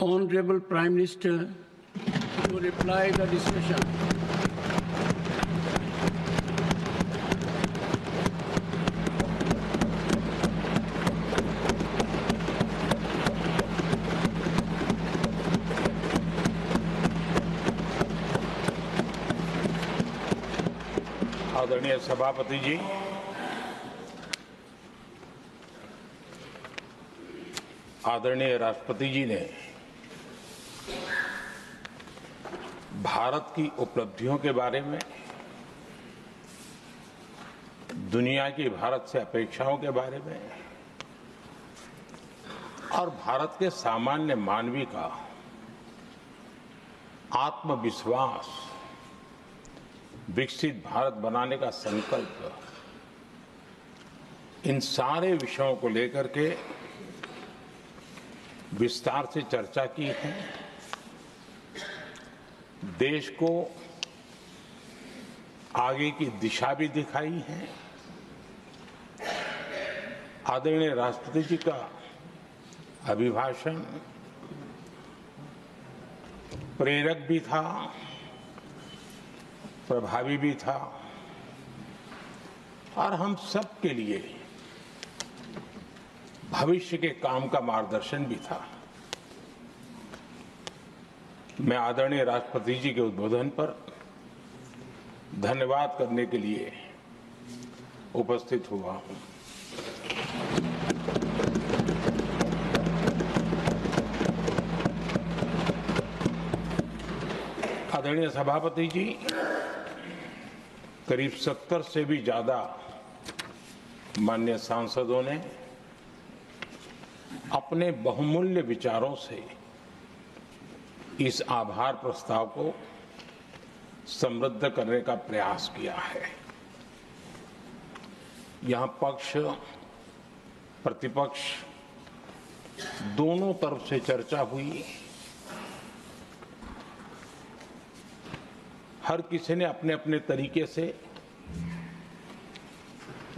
Honorable Prime Minister to reply the discussion. आदरणीय सभापति जी, आदरणीय राष्ट्रपति जी ने भारत की उपलब्धियों के बारे में, दुनिया की भारत से अपेक्षाओं के बारे में और भारत के सामान्य मानवी का आत्मविश्वास, विकसित भारत बनाने का संकल्प, इन सारे विषयों को लेकर के विस्तार से चर्चा की है। देश को आगे की दिशा भी दिखाई है। आदरणीय राष्ट्रपति जी का अभिभाषण प्रेरक भी था, प्रभावी भी था और हम सब के लिए भविष्य के काम का मार्गदर्शन भी था। मैं आदरणीय राष्ट्रपति जी के उद्बोधन पर धन्यवाद करने के लिए उपस्थित हुआ हूं। आदरणीय सभापति जी, करीब 70 से भी ज्यादा माननीय सांसदों ने अपने बहुमूल्य विचारों से इस आभार प्रस्ताव को समृद्ध करने का प्रयास किया है। यहां पक्ष प्रतिपक्ष दोनों तरफ से चर्चा हुई। हर किसी ने अपने अपने तरीके से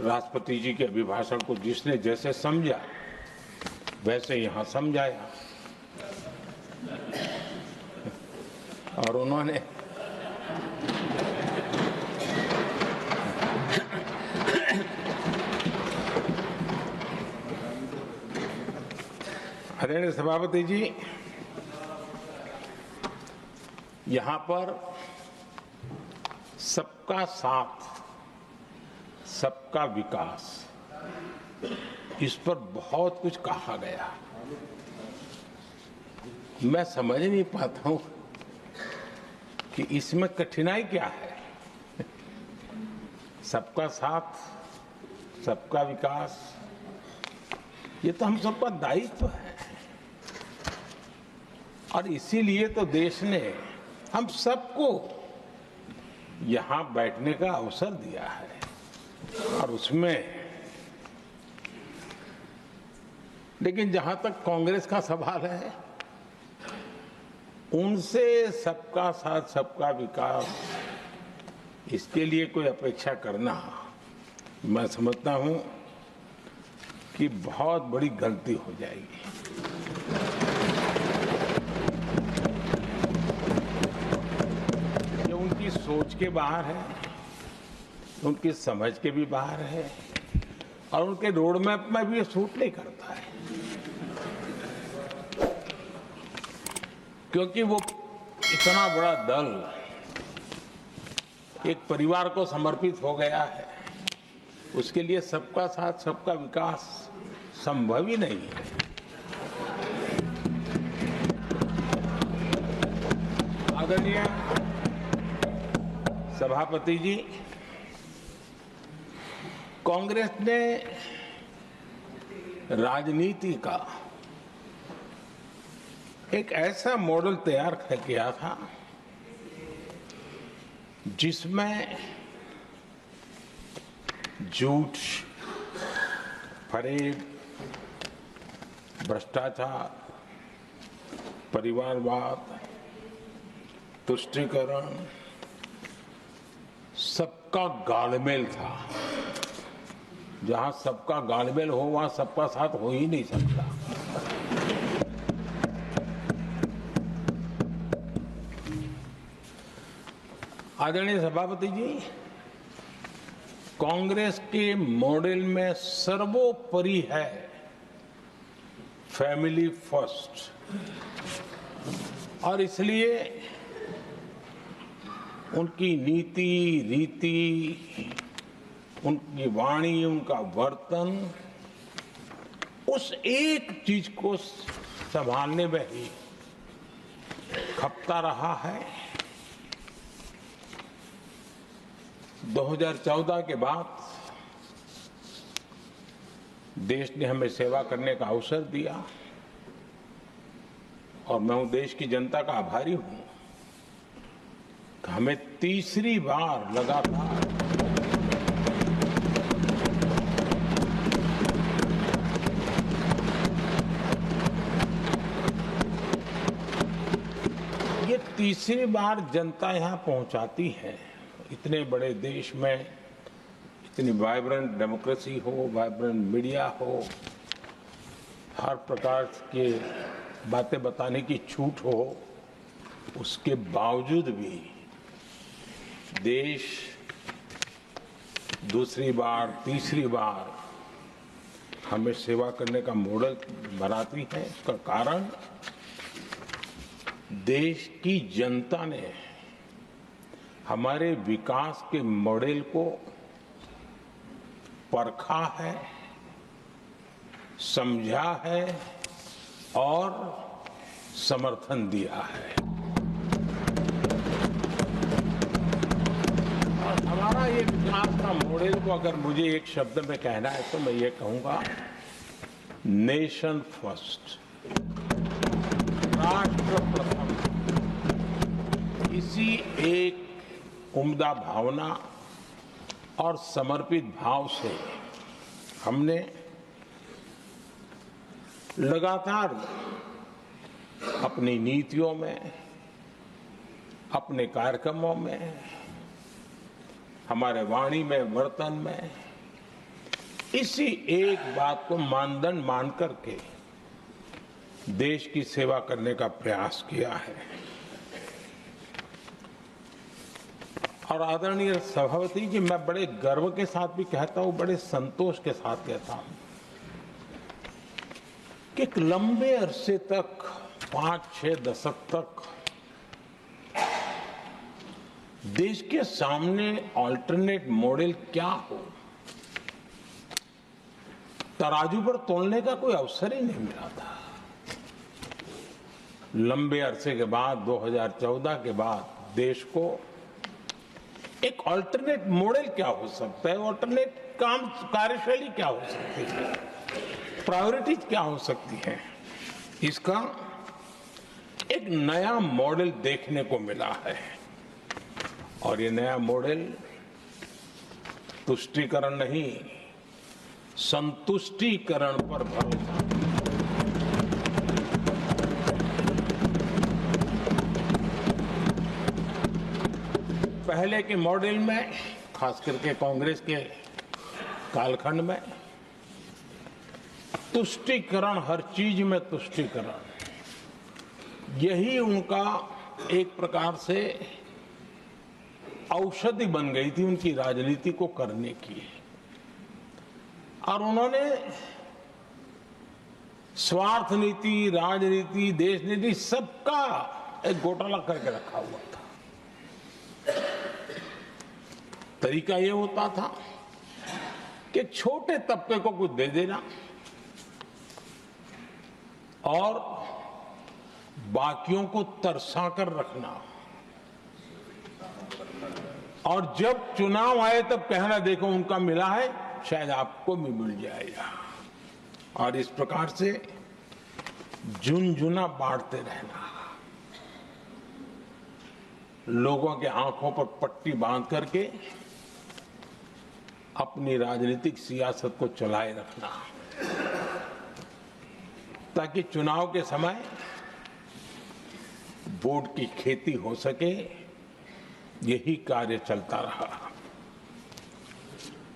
राष्ट्रपति जी के अभिभाषण को जिसने जैसे समझा वैसे यहां समझाया और उन्होंने आदरणीय सभापति जी, यहां पर सबका साथ, सबका विकास, इस पर बहुत कुछ कहा गया। मैं समझ नहीं पाता हूं कि इसमें कठिनाई क्या है। सबका साथ, सबका विकास, ये तो हम सबका दायित्व है और इसीलिए तो देश ने हम सबको यहां बैठने का अवसर दिया है और उसमें, लेकिन जहां तक कांग्रेस का सवाल है, उनसे सबका साथ, सबका विकास, इसके लिए कोई अपेक्षा करना, मैं समझता हूं कि बहुत बड़ी गलती हो जाएगी। ये उनकी सोच के बाहर है, उनकी समझ के भी बाहर है और उनके रोड मैप में भी ये सूट नहीं करता है, क्योंकि वो इतना बड़ा दल एक परिवार को समर्पित हो गया है, उसके लिए सबका साथ, सबका विकास संभव ही नहीं है। आदरणीय सभापति जी, कांग्रेस ने राजनीति का एक ऐसा मॉडल तैयार किया था जिसमें झूठ, फरेब, भ्रष्टाचार, परिवारवाद, तुष्टीकरण, सबका गालमेल था। जहां सबका गालमेल हो वहां सबका साथ हो ही नहीं सकता। आदरणीय सभापति जी, कांग्रेस के मॉडल में सर्वोपरि है फैमिली फर्स्ट, और इसलिए उनकी नीति रीति, उनकी वाणी, उनका वर्तन उस एक चीज को संभालने में ही खपता रहा है। 2014 के बाद देश ने हमें सेवा करने का अवसर दिया और मैं देश की जनता का आभारी हूं कि हमें तीसरी बार लगातार तीसरी बार जनता यहां पहुंचाती है। इतने बड़े देश में इतनी वाइब्रेंट डेमोक्रेसी हो, वाइब्रेंट मीडिया हो, हर प्रकार के बातें बताने की छूट हो, उसके बावजूद भी देश दूसरी बार, तीसरी बार हमें सेवा करने का मॉडल बनाती है। इसका कारण देश की जनता ने हमारे विकास के मॉडल को परखा है, समझा है और समर्थन दिया है। और हमारा ये विकास का मॉडल को अगर मुझे एक शब्द में कहना है तो मैं ये कहूंगा, नेशन फर्स्ट, राष्ट्र प्रथम। इसी एक उम्दा भावना और समर्पित भाव से हमने लगातार अपनी नीतियों में, अपने कार्यक्रमों में, हमारे वाणी में, वर्तन में इसी एक बात को मानदंड मान करके देश की सेवा करने का प्रयास किया है। और आदरणीय सभापति जी, मैं बड़े गर्व के साथ भी कहता हूं, बड़े संतोष के साथ कहता हूं कि एक लंबे अरसे तक, 5-6 दशक तक देश के सामने अल्टरनेट मॉडल क्या हो, तराजू पर तोलने का कोई अवसर ही नहीं मिला था। लंबे अरसे के बाद 2014 के बाद देश को एक अल्टरनेट मॉडल क्या हो सकता है, अल्टरनेट कार्यशैली क्या हो सकती है, प्रायोरिटीज क्या हो सकती है, इसका एक नया मॉडल देखने को मिला है। और ये नया मॉडल तुष्टीकरण नहीं, संतुष्टीकरण पर भरोसा। पहले के मॉडल में, खास करके कांग्रेस के कालखंड में, तुष्टीकरण, हर चीज में तुष्टीकरण, यही उनका एक प्रकार से औषधि बन गई थी उनकी राजनीति को करने की। और उन्होंने स्वार्थ नीति, राजनीति, देश नीति सबका एक घोटाला करके रखा हुआ था। तरीका ये होता था कि छोटे तबके को कुछ दे देना और बाकियों को तरसा कर रखना, और जब चुनाव आए तब कहना, देखो उनका मिला है, शायद आपको भी मिल जाएगा। और इस प्रकार से झुनझुना बांटते रहना, लोगों के आंखों पर पट्टी बांध करके अपनी राजनीतिक सियासत को चलाए रखना, ताकि चुनाव के समय वोट की खेती हो सके। यही कार्य चलता रहा।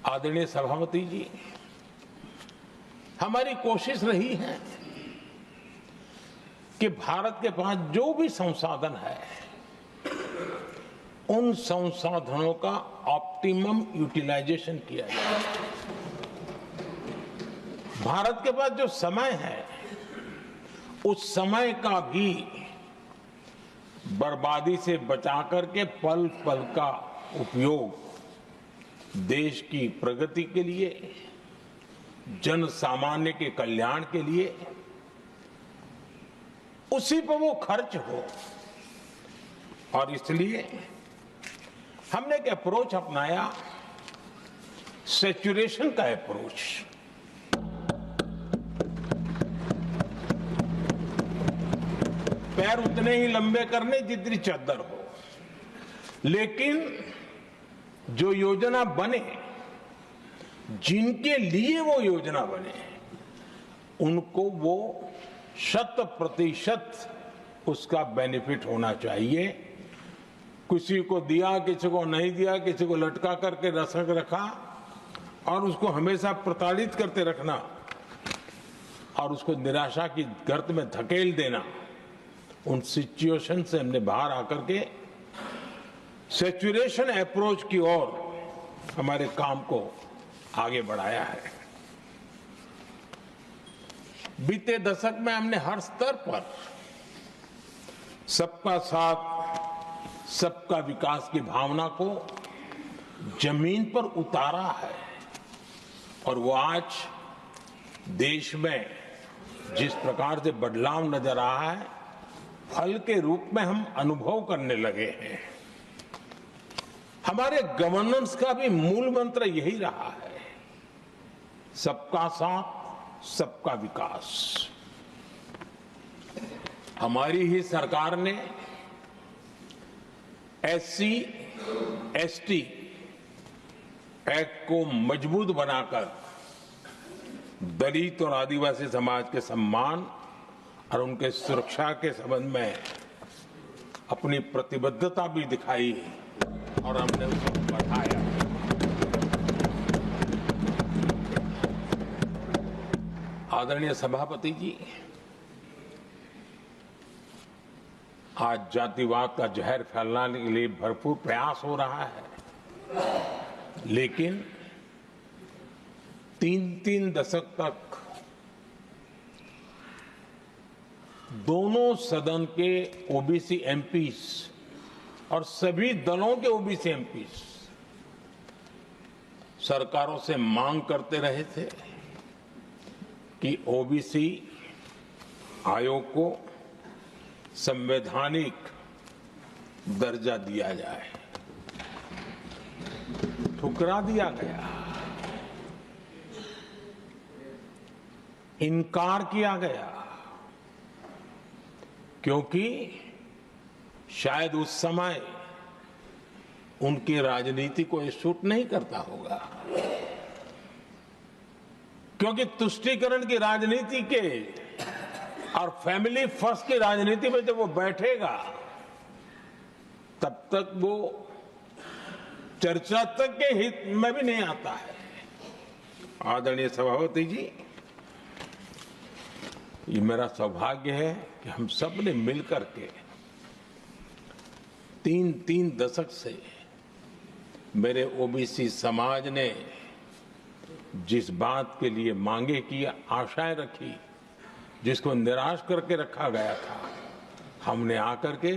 आदरणीय सभापति जी, हमारी कोशिश रही है कि भारत के पास जो भी संसाधन है उन संसाधनों का ऑप्टिमम यूटिलाइजेशन किया जाए। भारत के पास जो समय है उस समय का भी बर्बादी से बचा करके पल पल का उपयोग देश की प्रगति के लिए, जन सामान्य के कल्याण के लिए, उसी पर वो खर्च हो। और इसलिए हमने एक अप्रोच अपनाया, सैचुरेशन का अप्रोच। पैर उतने ही लंबे करने जितनी चद्दर हो, लेकिन जो योजना बने, जिनके लिए वो योजना बने, उनको वो 100% उसका बेनिफिट होना चाहिए। किसी को दिया, किसी को नहीं दिया, किसी को लटका करके रखा और उसको हमेशा प्रताड़ित करते रखना और उसको निराशा की गर्त में धकेल देना, उन सिचुएशन से हमने बाहर आकर के सैचुरेशन अप्रोच की ओर हमारे काम को आगे बढ़ाया है। बीते दशक में हमने हर स्तर पर सबका साथ, सबका विकास की भावना को जमीन पर उतारा है और वो आज देश में जिस प्रकार से बदलाव नजर आ रहा है, फल के रूप में हम अनुभव करने लगे हैं। हमारे गवर्नेंस का भी मूल मंत्र यही रहा है, सबका साथ, सबका विकास। हमारी ही सरकार ने SC, ST एक्ट को मजबूत बनाकर दलित और आदिवासी समाज के सम्मान और उनके सुरक्षा के संबंध में अपनी प्रतिबद्धता भी दिखाई और हमने उसको बढ़ाया। आदरणीय सभापति जी, आज जातिवाद का जहर फैलाने के लिए भरपूर प्रयास हो रहा है, लेकिन 3 दशक तक दोनों सदन के ओबीसी एमपीज और सभी दलों के ओबीसी एमपीज सरकारों से मांग करते रहे थे कि ओबीसी आयोग को संवैधानिक दर्जा दिया जाए। ठुकरा दिया गया, इनकार किया गया, क्योंकि शायद उस समय उनकी राजनीति को ये सूट नहीं करता होगा, क्योंकि तुष्टीकरण की राजनीति के और फैमिली फर्स्ट की राजनीति में जब वो बैठेगा तब तक वो चर्चा तक के हित में भी नहीं आता है। आदरणीय सभापति जी, ये मेरा सौभाग्य है कि हम सब ने मिलकर के 3 दशक से मेरे ओबीसी समाज ने जिस बात के लिए मांगे की, आशाएं रखी, जिसको निराश करके रखा गया था, हमने आकर के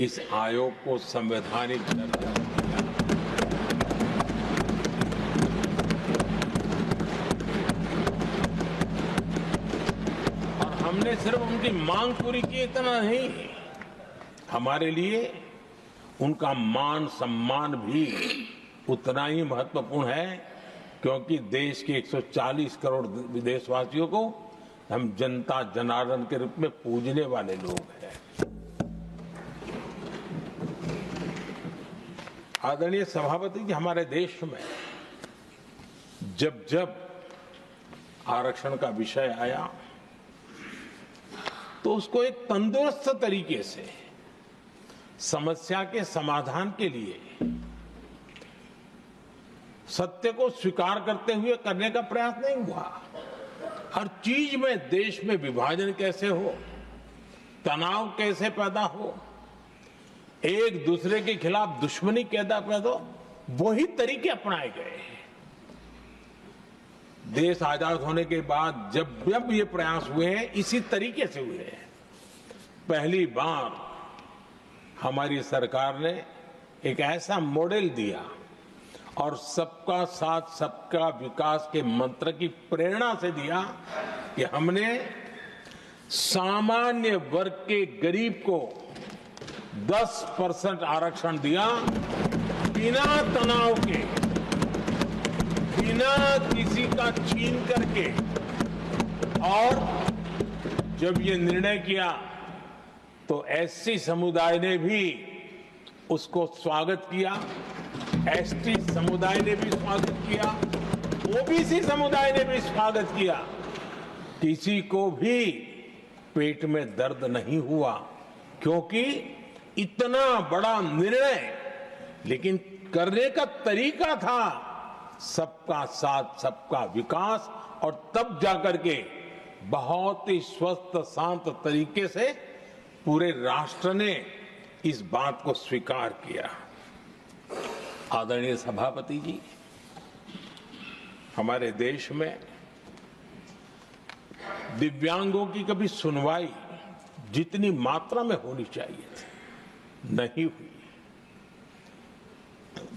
इस आयोग को संवैधानिक दर्जा दिया। और हमने सिर्फ उनकी मांग पूरी की इतना नहीं, हमारे लिए उनका मान सम्मान भी उतना ही महत्वपूर्ण है, क्योंकि देश के 140 करोड़ देशवासियों को हम जनता जनार्दन के रूप में पूजने वाले लोग हैं। आदरणीय सभापति जी, हमारे देश में जब जब आरक्षण का विषय आया तो उसको एक तंदुरुस्त तरीके से समस्या के समाधान के लिए सत्य को स्वीकार करते हुए करने का प्रयास नहीं हुआ। हर चीज में देश में विभाजन कैसे हो, तनाव कैसे पैदा हो, एक दूसरे के खिलाफ दुश्मनी पैदा कर दो, वही तरीके अपनाए गए। देश आजाद होने के बाद जब ये प्रयास हुए हैं, इसी तरीके से हुए हैं। पहली बार हमारी सरकार ने एक ऐसा मॉडल दिया और सबका साथ सबका विकास के मंत्र की प्रेरणा से दिया कि हमने सामान्य वर्ग के गरीब को 10% आरक्षण दिया, बिना तनाव के, बिना किसी का छीन करके। और जब ये निर्णय किया तो एससी समुदाय ने भी उसको स्वागत किया, एसटी समुदाय ने भी स्वागत किया, ओबीसी समुदाय ने भी स्वागत किया। किसी को भी पेट में दर्द नहीं हुआ, क्योंकि इतना बड़ा निर्णय, लेकिन करने का तरीका था सबका साथ सबका विकास। और तब जाकर के बहुत ही स्वस्थ शांत तरीके से पूरे राष्ट्र ने इस बात को स्वीकार किया। आदरणीय सभापति जी, हमारे देश में दिव्यांगों की कभी सुनवाई जितनी मात्रा में होनी चाहिए थी, नहीं हुई।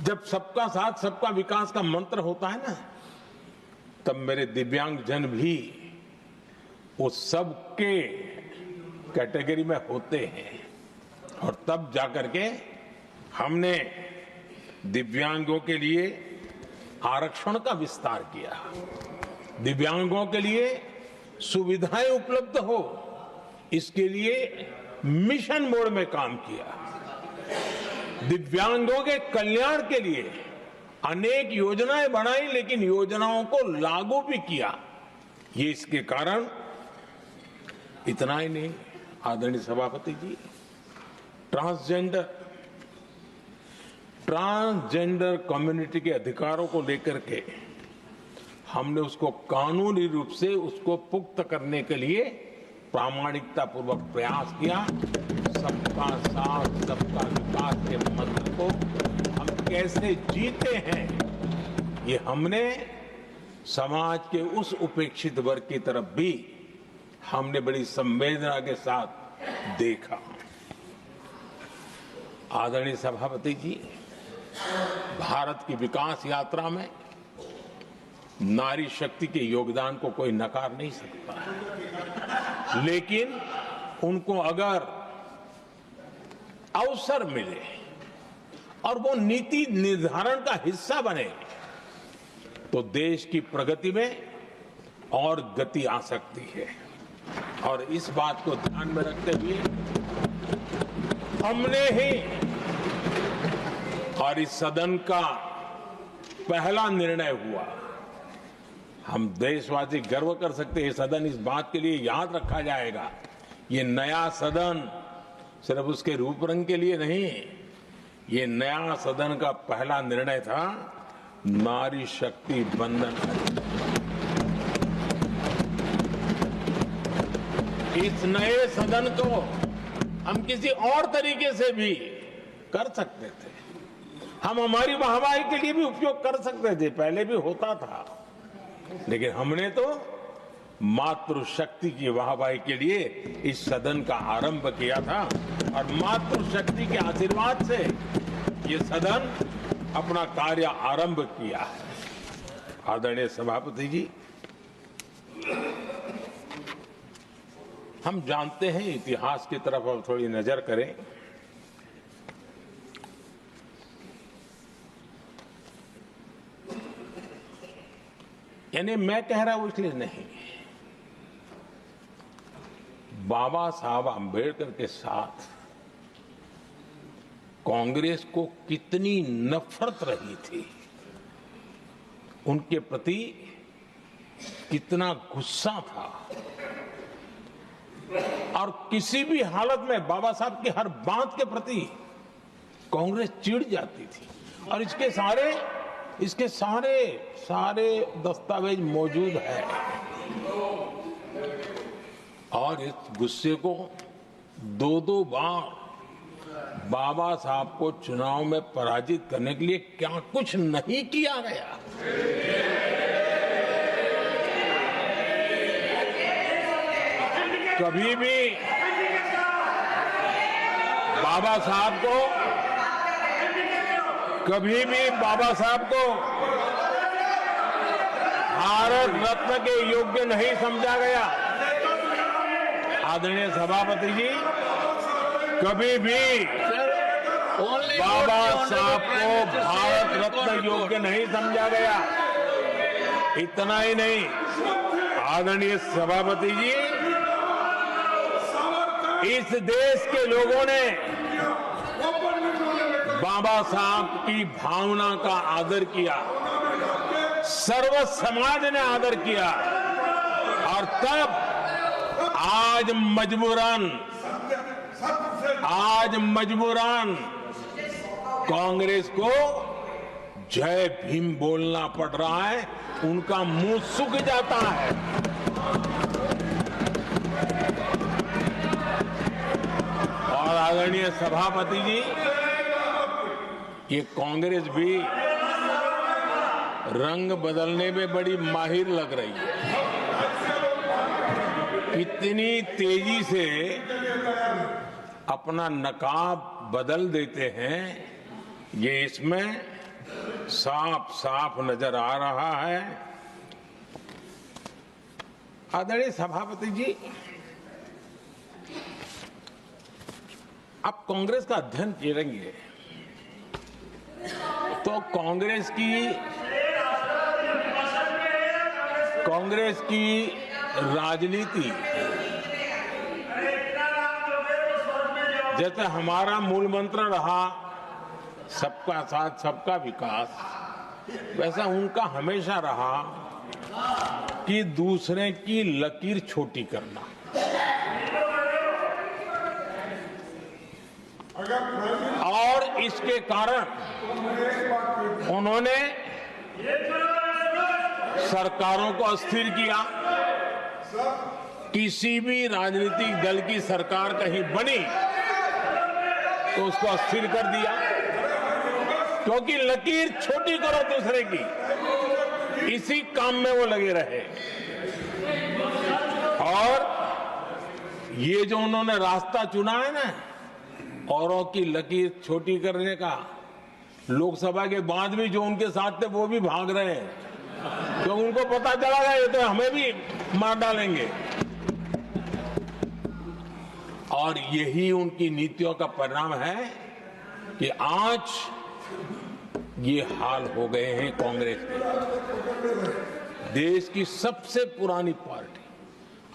जब सबका साथ सबका विकास का मंत्र होता है ना, तब मेरे दिव्यांग जन भी उस सबके कैटेगरी में होते हैं। और तब जाकर के हमने दिव्यांगों के लिए आरक्षण का विस्तार किया, दिव्यांगों के लिए सुविधाएं उपलब्ध हो, इसके लिए मिशन मोड में काम किया। दिव्यांगों के कल्याण के लिए अनेक योजनाएं बनाई, लेकिन योजनाओं को लागू भी किया। ये इसके कारण इतना ही नहीं, आदरणीय सभापति जी, ट्रांसजेंडर कम्युनिटी के अधिकारों को लेकर के हमने उसको कानूनी रूप से उसको पुख्त करने के लिए प्रामाणिकता पूर्वक प्रयास किया। सबका साथ सबका विकास के मंत्र को हम कैसे जीते हैं, ये हमने समाज के उस उपेक्षित वर्ग की तरफ भी हमने बड़ी संवेदना के साथ देखा। आदरणीय सभापति जी, भारत की विकास यात्रा में नारी शक्ति के योगदान को कोई नकार नहीं सकता, लेकिन उनको अगर अवसर मिले और वो नीति निर्धारण का हिस्सा बने, तो देश की प्रगति में और गति आ सकती है। और इस बात को ध्यान में रखते हुए हमने ही और इस सदन का पहला निर्णय हुआ, हम देशवासी गर्व कर सकते हैं। सदन इस बात के लिए याद रखा जाएगा, ये नया सदन सिर्फ उसके रूप रंग के लिए नहीं, ये नया सदन का पहला निर्णय था नारी शक्ति बंधन। इस नए सदन को हम किसी और तरीके से भी कर सकते थे, हम हमारी वाहवाही के लिए भी उपयोग कर सकते थे, पहले भी होता था, लेकिन हमने तो मातृशक्ति की वाहवाही के लिए इस सदन का आरंभ किया था। और मातृशक्ति के आशीर्वाद से ये सदन अपना कार्य आरंभ किया है। आदरणीय सभापति जी, हम जानते हैं, इतिहास की तरफ अब थोड़ी नजर करें। यानी मैं कह रहा हूं इसलिए नहीं, बाबा साहब आंबेडकर के साथ कांग्रेस को कितनी नफरत रही थी, उनके प्रति कितना गुस्सा था, और किसी भी हालत में बाबा साहब की हर बात के प्रति कांग्रेस चिढ़ जाती थी। और इसके सारे दस्तावेज मौजूद है। और इस गुस्से को दो बार बाबा साहब को चुनाव में पराजित करने के लिए क्या कुछ नहीं किया गया। कभी भी बाबा साहब को भारत रत्न के योग्य नहीं समझा गया। आदरणीय सभापति जी, कभी भी बाबा साहब को भारत रत्न योग्य नहीं समझा गया। इतना ही नहीं, आदरणीय सभापति जी, इस देश के लोगों ने बाबा साहब की भावना का आदर किया, सर्व समाज ने आदर किया, और तब आज मजबूरन कांग्रेस को जय भीम बोलना पड़ रहा है, उनका मुंह सूख जाता है। और आदरणीय सभापति जी, ये कांग्रेस भी रंग बदलने में बड़ी माहिर लग रही है। इतनी तेजी से अपना नकाब बदल देते हैं, ये इसमें साफ साफ नजर आ रहा है। आदरणीय सभापति जी, आप कांग्रेस का अध्ययन करेंगे तो कांग्रेस की राजनीति, जैसे हमारा मूल मंत्र रहा सबका साथ सबका विकास, वैसा उनका हमेशा रहा कि दूसरे की लकीर छोटी करना। और इसके कारण उन्होंने सरकारों को अस्थिर किया। किसी भी राजनीतिक दल की सरकार कहीं बनी तो उसको अस्थिर कर दिया, क्योंकि लकीर छोटी करो दूसरे की, इसी काम में वो लगे रहे। और ये जो उन्होंने रास्ता चुना है ना, औरों की लकीर छोटी करने का, लोकसभा के बाद भी जो उनके साथ थे वो भी भाग रहे हैं, क्योंकि उनको पता चला गया ये तो हमें भी मार डालेंगे। और यही उनकी नीतियों का परिणाम है कि आज ये हाल हो गए हैं कांग्रेस के। देश की सबसे पुरानी पार्टी,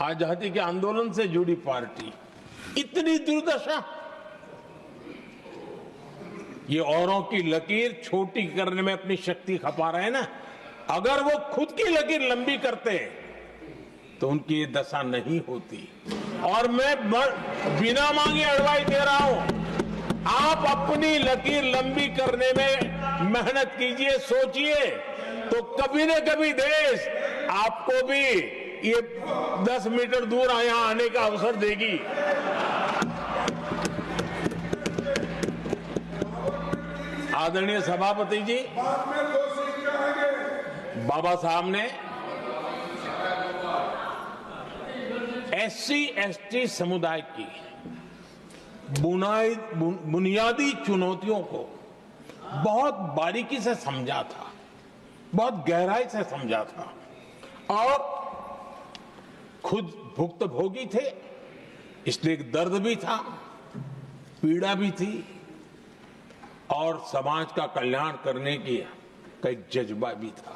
आजादी के आंदोलन से जुड़ी पार्टी, इतनी दुर्दशा। ये औरों की लकीर छोटी करने में अपनी शक्ति खपा रहे हैं ना। अगर वो खुद की लकीर लंबी करते तो उनकी ये दशा नहीं होती। और मैं बिना मांगे एडवाइस दे रहा हूं, आप अपनी लकीर लंबी करने में मेहनत कीजिए, सोचिए, तो कभी न कभी देश आपको भी ये 10 मीटर दूर यहां आने का अवसर देगी। आदरणीय सभापति जी, बाबा साहब ने SC/ST समुदाय की बुनियादी चुनौतियों को बहुत बारीकी से समझा था, बहुत गहराई से समझा था, और खुद भुक्तभोगी थे, इसलिए एक दर्द भी था, पीड़ा भी थी, और समाज का कल्याण करने की का एक जज्बा भी था।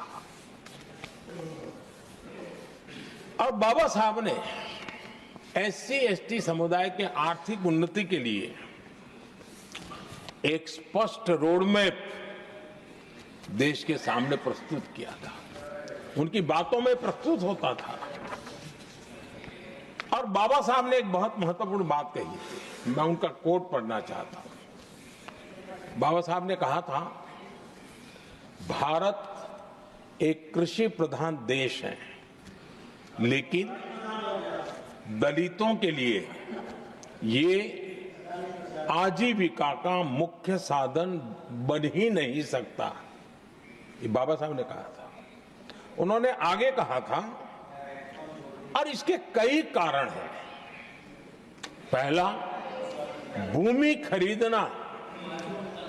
और बाबा साहब ने SC/ST समुदाय के आर्थिक उन्नति के लिए एक स्पष्ट रोडमैप देश के सामने प्रस्तुत किया था। उनकी बातों में प्रस्तुत होता था। और बाबा साहब ने एक बहुत महत्वपूर्ण बात कही थी, मैं उनका कोट पढ़ना चाहता हूं। बाबा साहब ने कहा था, भारत एक कृषि प्रधान देश है, लेकिन दलितों के लिए ये आजीविका का मुख्य साधन बन ही नहीं सकता, ये बाबा साहब ने कहा था। उन्होंने आगे कहा था, और इसके कई कारण हैं। पहला, भूमि खरीदना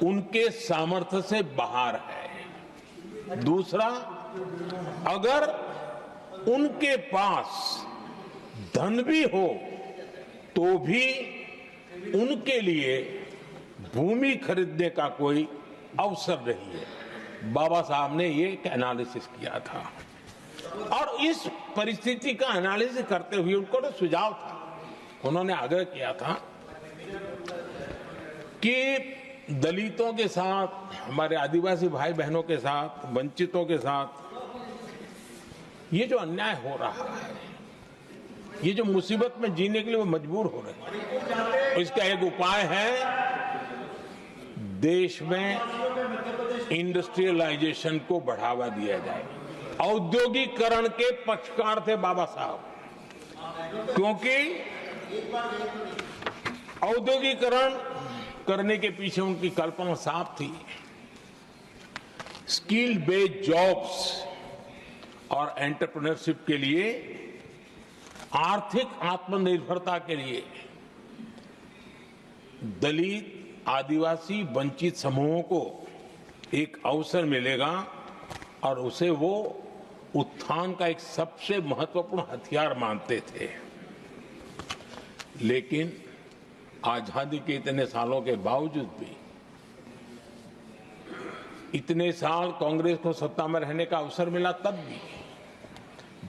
उनके सामर्थ्य से बाहर है। दूसरा, अगर उनके पास धन भी हो तो भी उनके लिए भूमि खरीदने का कोई अवसर नहीं है। बाबा साहब ने ये एक एनालिसिस किया था, और इस परिस्थिति का एनालिसिस करते हुए उनको तो सुझाव था, उन्होंने आग्रह किया था कि दलितों के साथ, हमारे आदिवासी भाई बहनों के साथ, वंचितों के साथ ये जो अन्याय हो रहा है, ये जो मुसीबत में जीने के लिए वो मजबूर हो रहे हैं, इसका एक उपाय है देश में इंडस्ट्रियलाइजेशन को बढ़ावा दिया जाए। औद्योगिकरण के पक्षकार थे बाबा साहब, क्योंकि औद्योगिकरण करने के पीछे उनकी कल्पना साफ थी। स्किल बेस्ड जॉब्स और एंटरप्रेन्योरशिप के लिए, आर्थिक आत्मनिर्भरता के लिए दलित, आदिवासी, वंचित समूहों को एक अवसर मिलेगा और उसे वो उत्थान का एक सबसे महत्वपूर्ण हथियार मानते थे। लेकिन आजादी के इतने सालों के बावजूद भी, इतने साल कांग्रेस को सत्ता में रहने का अवसर मिला, तब भी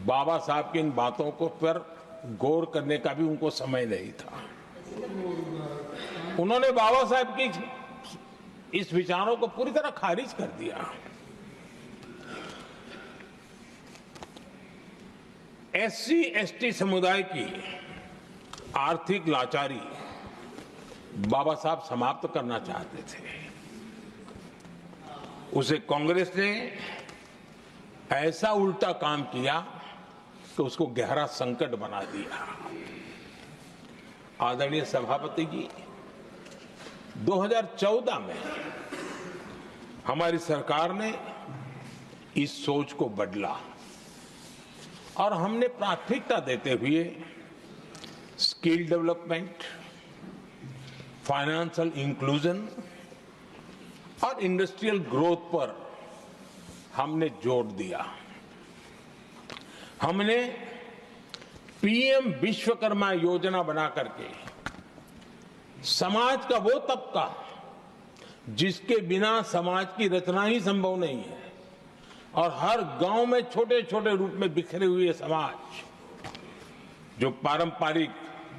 बाबा साहब की इन बातों को पर गौर करने का भी उनको समय नहीं था। उन्होंने बाबा साहब की इस विचारों को पूरी तरह खारिज कर दिया। एससी एसटी समुदाय की आर्थिक लाचारी बाबा साहब समाप्त करना चाहते थे। उसे कांग्रेस ने ऐसा उल्टा काम किया कि उसको गहरा संकट बना दिया। आदरणीय सभापति जी, 2014 में हमारी सरकार ने इस सोच को बदला और हमने प्राथमिकता देते हुए स्किल डेवलपमेंट, फाइनेंशियल इंक्लूजन और इंडस्ट्रियल ग्रोथ पर हमने जोर दिया। हमने पीएम विश्वकर्मा योजना बना करके समाज का वो तबका जिसके बिना समाज की रचना ही संभव नहीं है, और हर गांव में छोटे छोटे रूप में बिखरे हुए समाज, जो पारंपरिक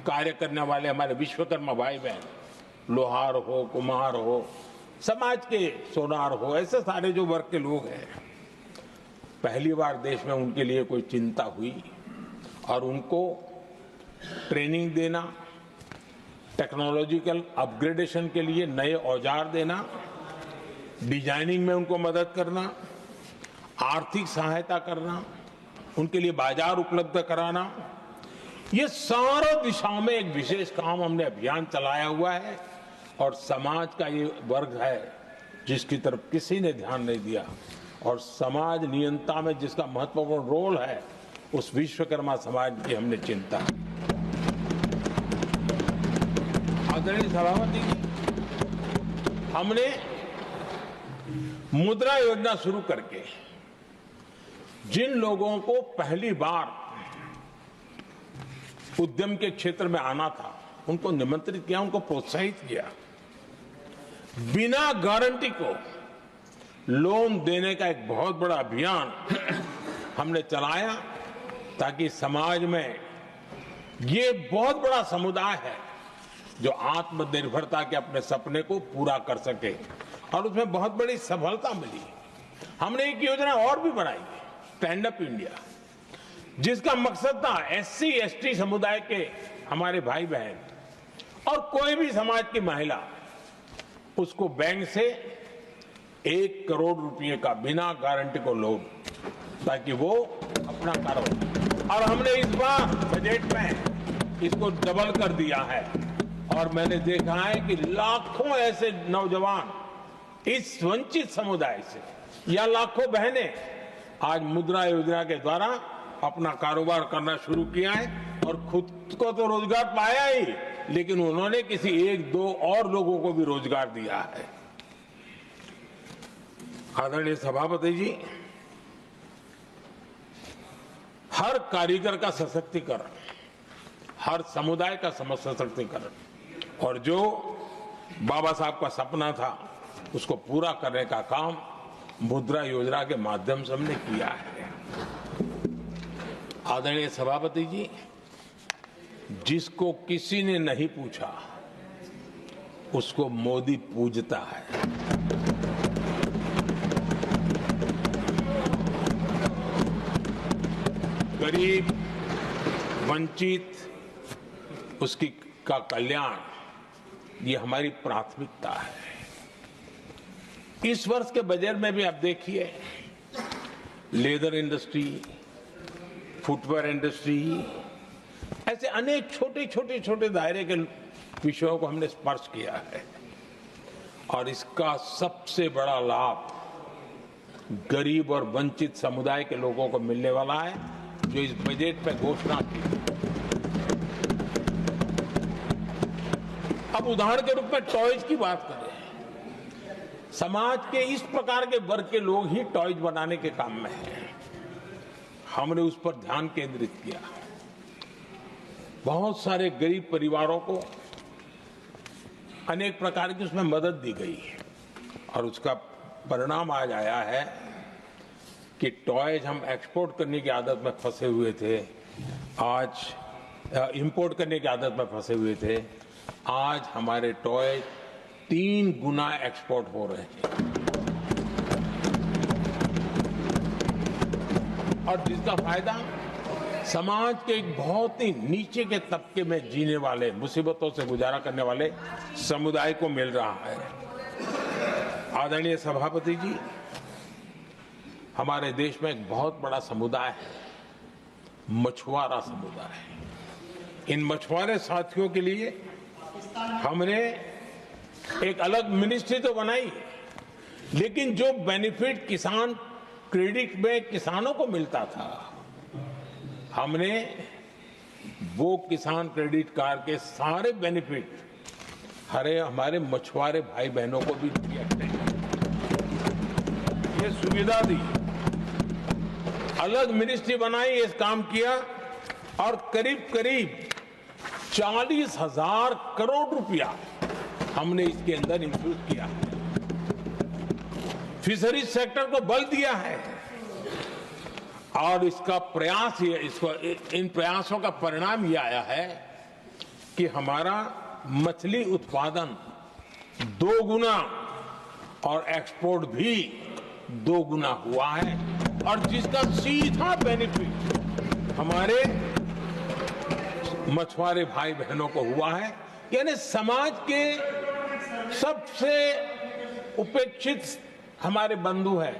कार्य करने वाले हमारे विश्वकर्मा भाई बहन, लोहार हो, कुम्हार हो, समाज के सोनार हो, ऐसे सारे जो वर्ग के लोग हैं, पहली बार देश में उनके लिए कोई चिंता हुई और उनको ट्रेनिंग देना, टेक्नोलॉजिकल अपग्रेडेशन के लिए नए औजार देना, डिजाइनिंग में उनको मदद करना, आर्थिक सहायता करना, उनके लिए बाजार उपलब्ध कराना, ये सारों दिशाओं में एक विशेष काम हमने अभियान चलाया हुआ है। और समाज का ये वर्ग है जिसकी तरफ किसी ने ध्यान नहीं दिया, और समाज नियंत्रण में जिसका महत्वपूर्ण रोल है, उस विश्वकर्मा समाज की हमने चिंता। आदरणीय सभापति जी, हमने मुद्रा योजना शुरू करके जिन लोगों को पहली बार उद्यम के क्षेत्र में आना था, उनको निमंत्रित किया, उनको प्रोत्साहित किया। बिना गारंटी को लोन देने का एक बहुत बड़ा अभियान हमने चलाया, ताकि समाज में ये बहुत बड़ा समुदाय है जो आत्मनिर्भरता के अपने सपने को पूरा कर सके, और उसमें बहुत बड़ी सफलता मिली। हमने एक योजना और भी बनाई, स्टैंड अप इंडिया, जिसका मकसद था एससी एसटी समुदाय के हमारे भाई बहन और कोई भी समाज की महिला, उसको बैंक से 1 करोड़ रुपए का बिना गारंटी को लोन, ताकि वो अपना कारोबार, और हमने इस बार बजट में इसको डबल कर दिया है और मैंने देखा है कि लाखों ऐसे नौजवान इस वंचित समुदाय से या लाखों बहनें आज मुद्रा योजना के द्वारा अपना कारोबार करना शुरू किया है और खुद को तो रोजगार पाया ही, लेकिन उन्होंने किसी एक दो और लोगों को भी रोजगार दिया है। आदरणीय सभापति जी, हर कारीगर का सशक्तिकरण, हर समुदाय का सशक्तिकरण और जो बाबा साहब का सपना था उसको पूरा करने का काम मुद्रा योजना के माध्यम से हमने किया है। आदरणीय सभापति जी, जिसको किसी ने नहीं पूछा उसको मोदी पूजता है। गरीब, वंचित, उसकी का कल्याण ये हमारी प्राथमिकता है। इस वर्ष के बजट में भी आप देखिए, लेदर इंडस्ट्री, फुटवेयर इंडस्ट्री, ऐसे अनेक छोटे दायरे के विषयों को हमने स्पर्श किया है और इसका सबसे बड़ा लाभ गरीब और वंचित समुदाय के लोगों को मिलने वाला है, जो इस बजट पे घोषणा की। अब उदाहरण के रूप में टॉयज की बात करें, समाज के इस प्रकार के वर्ग के लोग ही टॉयज बनाने के काम में हैं। हमने उस पर ध्यान केंद्रित किया। बहुत सारे गरीब परिवारों को अनेक प्रकार की उसमें मदद दी गई और उसका परिणाम आज आया है कि टॉयज हम एक्सपोर्ट करने की आदत में फंसे हुए थे, आज इंपोर्ट करने की आदत में फंसे हुए थे, आज हमारे टॉय 3 गुना एक्सपोर्ट हो रहे हैं और जिसका फायदा समाज के एक बहुत ही नीचे के तबके में जीने वाले, मुसीबतों से गुजारा करने वाले समुदाय को मिल रहा है। आदरणीय सभापति जी, हमारे देश में एक बहुत बड़ा समुदाय है, मछुआरा समुदाय। इन मछुआरे साथियों के लिए हमने एक अलग मिनिस्ट्री तो बनाई, लेकिन जो बेनिफिट किसान क्रेडिट में किसानों को मिलता था, हमने वो किसान क्रेडिट कार्ड के सारे बेनिफिट हमारे मछुआरे भाई बहनों को भी दिए, ये सुविधा दी। अलग मिनिस्ट्री बनाई, ये काम किया और करीब 40,000 करोड़ रुपया हमने इसके अंदर इंफ्यूज किया। फिशरीज सेक्टर को बल दिया है और इसका प्रयास इन प्रयासों का परिणाम ये आया है कि हमारा मछली उत्पादन 2 गुना और एक्सपोर्ट भी 2 गुना हुआ है और जिसका सीधा बेनिफिट हमारे मछुआरे भाई बहनों को हुआ है। यानी समाज के सबसे उपेक्षित हमारे बंधु हैं,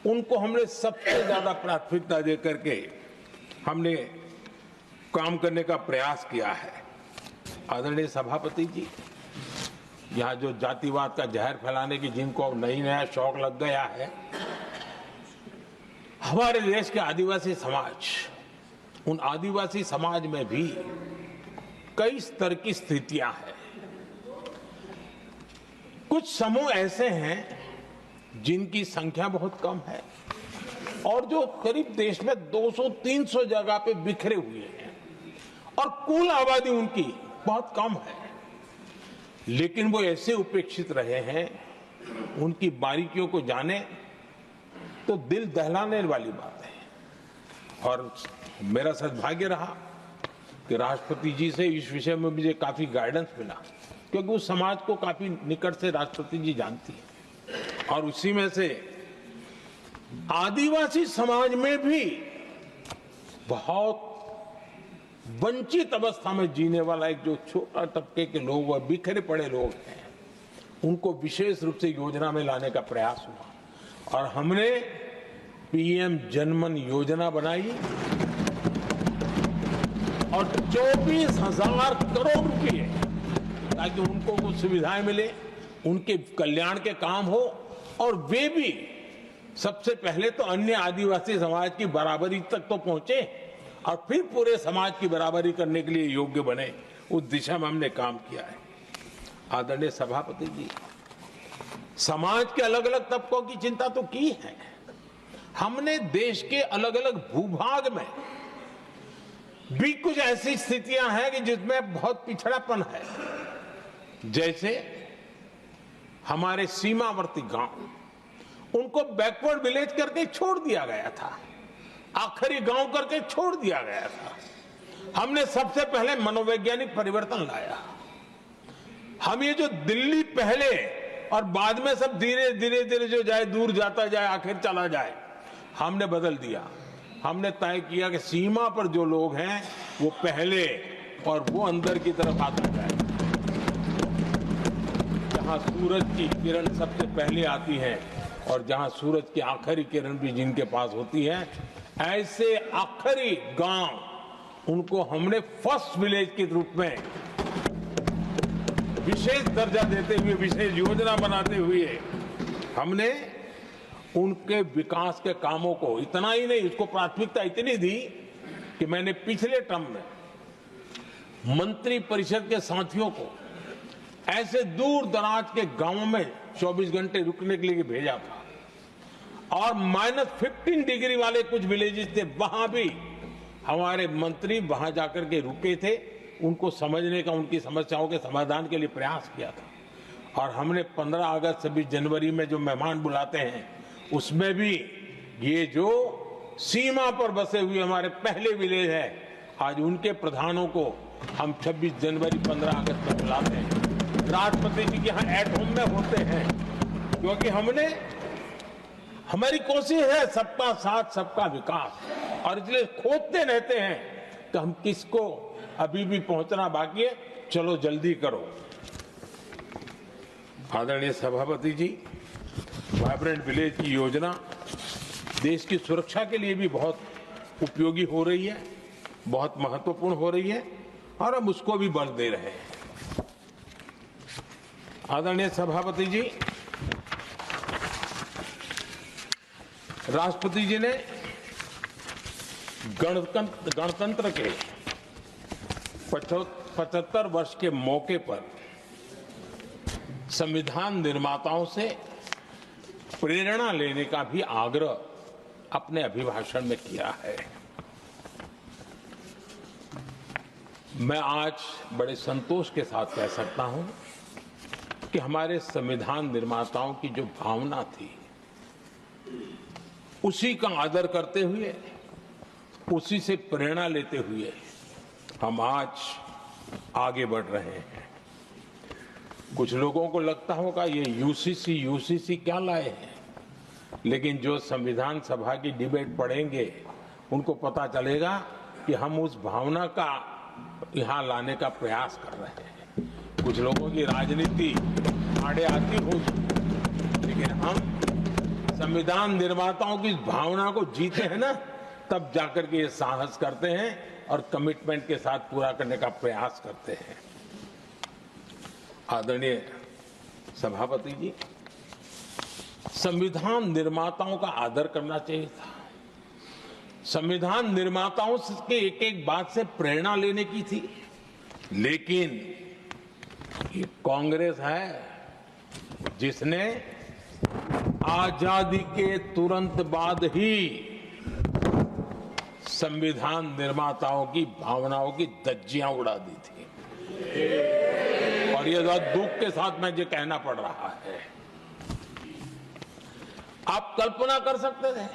उनको हमने सबसे ज्यादा प्राथमिकता दे करके हमने काम करने का प्रयास किया है। आदरणीय सभापति जी, यहाँ जो जातिवाद का जहर फैलाने की जिनको नया शौक लग गया है, हमारे देश के आदिवासी समाज, उन आदिवासी समाज में भी कई स्तर की स्थितियां हैं। कुछ समूह ऐसे हैं जिनकी संख्या बहुत कम है और जो करीब देश में 200-300 जगह पे बिखरे हुए हैं और कुल आबादी उनकी बहुत कम है, लेकिन वो ऐसे उपेक्षित रहे हैं, उनकी बारीकियों को जाने तो दिल दहलाने वाली बात है। और मेरा सद्भाग्य रहा कि राष्ट्रपति जी से इस विषय में मुझे काफी गाइडेंस मिला, क्योंकि उस समाज को काफी निकट से राष्ट्रपति जी जानती है और उसी में से आदिवासी समाज में भी बहुत वंचित अवस्था में जीने वाला एक जो छोटा तबके के लोग व बिखरे पड़े लोग हैं, उनको विशेष रूप से योजना में लाने का प्रयास हुआ और हमने पीएम जनमन योजना बनाई और 24,000 करोड़ रुपए ताकि उनको वो सुविधाएं मिले, उनके कल्याण के काम हो और वे भी सबसे पहले तो अन्य आदिवासी समाज की बराबरी तक तो पहुंचे और फिर पूरे समाज की बराबरी करने के लिए योग्य बने। उस दिशा में हमने काम किया है। आदरणीय सभापति जी, समाज के अलग अलग तबकों की चिंता तो की है। हमने देश के अलग अलग भूभाग में भी कुछ ऐसी स्थितियां हैं कि जिसमें बहुत पिछड़ापन है। जैसे हमारे सीमावर्ती गांव, उनको बैकवर्ड विलेज करके छोड़ दिया गया था, आखिरी गांव करके छोड़ दिया गया था। हमने सबसे पहले मनोवैज्ञानिक परिवर्तन लाया। हम ये जो दिल्ली पहले और बाद में सब धीरे धीरे जो जाए दूर जाता जाए आखिर चला जाए, हमने बदल दिया। हमने तय किया कि सीमा पर जो लोग हैं वो पहले और वो अंदर की तरफ आता जाए। जहां सूरज की किरण सबसे पहले आती है और जहां सूरज की आखिरी किरण भी जिनके पास होती है, ऐसे आखिरी गांव उनको हमने फर्स्ट विलेज के रूप में विशेष दर्जा देते हुए, विशेष योजना बनाते हुए हमने उनके विकास के कामों को, इतना ही नहीं, उसको प्राथमिकता इतनी दी कि मैंने पिछले टर्म में मंत्री परिषद के साथियों को ऐसे दूर दराज के गांवों में 24 घंटे रुकने के लिए भेजा था और -15 डिग्री वाले कुछ विलेजेस थे, वहां भी हमारे मंत्री वहां जाकर के रुके थे, उनको समझने का, उनकी समस्याओं के समाधान के लिए प्रयास किया था। और हमने 15 अगस्त 26 जनवरी में जो मेहमान बुलाते हैं, उसमें भी ये जो सीमा पर बसे हुए हमारे पहले विलेज है, आज उनके प्रधानों को हम 26 जनवरी 15 अगस्त में बुलाते हैं। राष्ट्रपति जी के यहाँ एट होम में होते हैं, क्योंकि हमारी कोशिश है सबका साथ सबका विकास, और इसलिए खोजते रहते हैं कि हम किसको, अभी भी पहुंचना बाकी है, चलो जल्दी करो। आदरणीय सभापति जी, वाइब्रेंट विलेज की योजना देश की सुरक्षा के लिए भी बहुत उपयोगी हो रही है, बहुत महत्वपूर्ण हो रही है और हम उसको भी बल दे रहे हैं। आदरणीय सभापति जी, राष्ट्रपति जी ने गणतंत्र के 75 वर्ष के मौके पर संविधान निर्माताओं से प्रेरणा लेने का भी आग्रह अपने अभिभाषण में किया है। मैं आज बड़े संतोष के साथ कह सकता हूं कि हमारे संविधान निर्माताओं की जो भावना थी, उसी का आदर करते हुए, उसी से प्रेरणा लेते हुए हम आज आगे बढ़ रहे हैं। कुछ लोगों को लगता होगा ये यूसीसी क्या लाए हैं, लेकिन जो संविधान सभा की डिबेट पढ़ेंगे उनको पता चलेगा कि हम उस भावना का यहां लाने का प्रयास कर रहे हैं। कुछ लोगों की राजनीति आड़े आती होगी, लेकिन हम संविधान निर्माताओं की भावना को जीते हैं ना, तब जाकर के ये साहस करते हैं और कमिटमेंट के साथ पूरा करने का प्रयास करते हैं। आदरणीय सभापति जी, संविधान निर्माताओं का आदर करना चाहिए था। संविधान निर्माताओं के एक एक बात से प्रेरणा लेने की थी, लेकिन ये कांग्रेस है जिसने आजादी के तुरंत बाद ही संविधान निर्माताओं की भावनाओं की धज्जियां उड़ा दी थी। और ये बहुत दुख के साथ मैं ये कहना पड़ रहा है। आप कल्पना कर सकते थे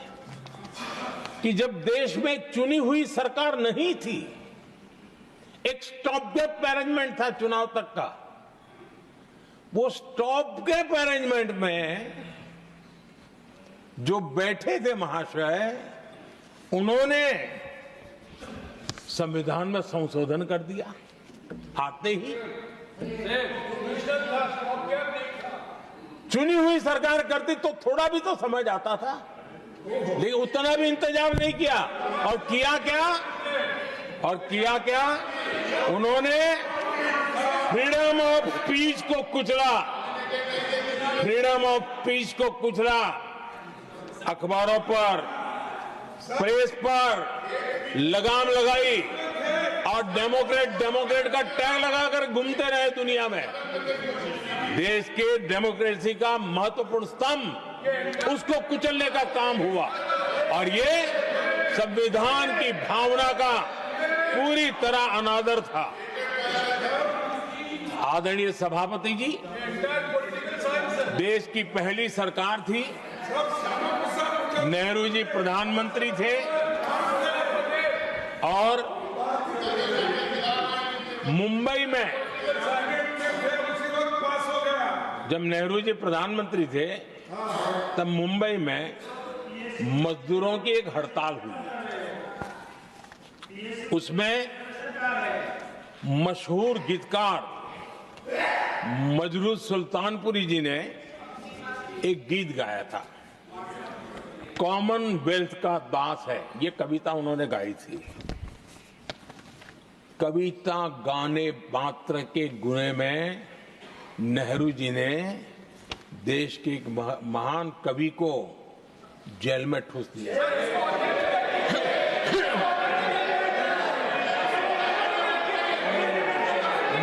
कि जब देश में चुनी हुई सरकार नहीं थी, एक स्टॉप गैप अरेंजमेंट था चुनाव तक का, वो स्टॉप गैप अरेंजमेंट में जो बैठे थे महाशय, उन्होंने संविधान में संशोधन कर दिया आते ही। चुनी हुई सरकार करती तो थोड़ा भी तो समझ आता था, लेकिन उतना भी इंतजाम नहीं किया। और किया क्या, उन्होंने फ्रीडम ऑफ स्पीच को कुचला, फ्रीडम ऑफ स्पीच को कुचला, अखबारों पर, प्रेस पर लगाम लगाई और डेमोक्रेट का टैग लगाकर घूमते रहे दुनिया में। देश के डेमोक्रेसी का महत्वपूर्ण स्तंभ, उसको कुचलने का काम हुआ और ये संविधान की भावना का पूरी तरह अनादर था। आदरणीय सभापति जी, देश की पहली सरकार थी, नेहरू जी प्रधानमंत्री थे और मुंबई में जब नेहरू जी प्रधानमंत्री थे तब मुंबई में मजदूरों की एक हड़ताल हुई। उसमें मशहूर गीतकार मजरूह सुल्तानपुरी जी ने एक गीत गाया था, कॉमनवेल्थ का दास है, ये कविता उन्होंने गाई थी। कविता गाने मात्र के गुणे में नेहरू जी ने देश के एक महान कवि को जेल में ठूस दिया।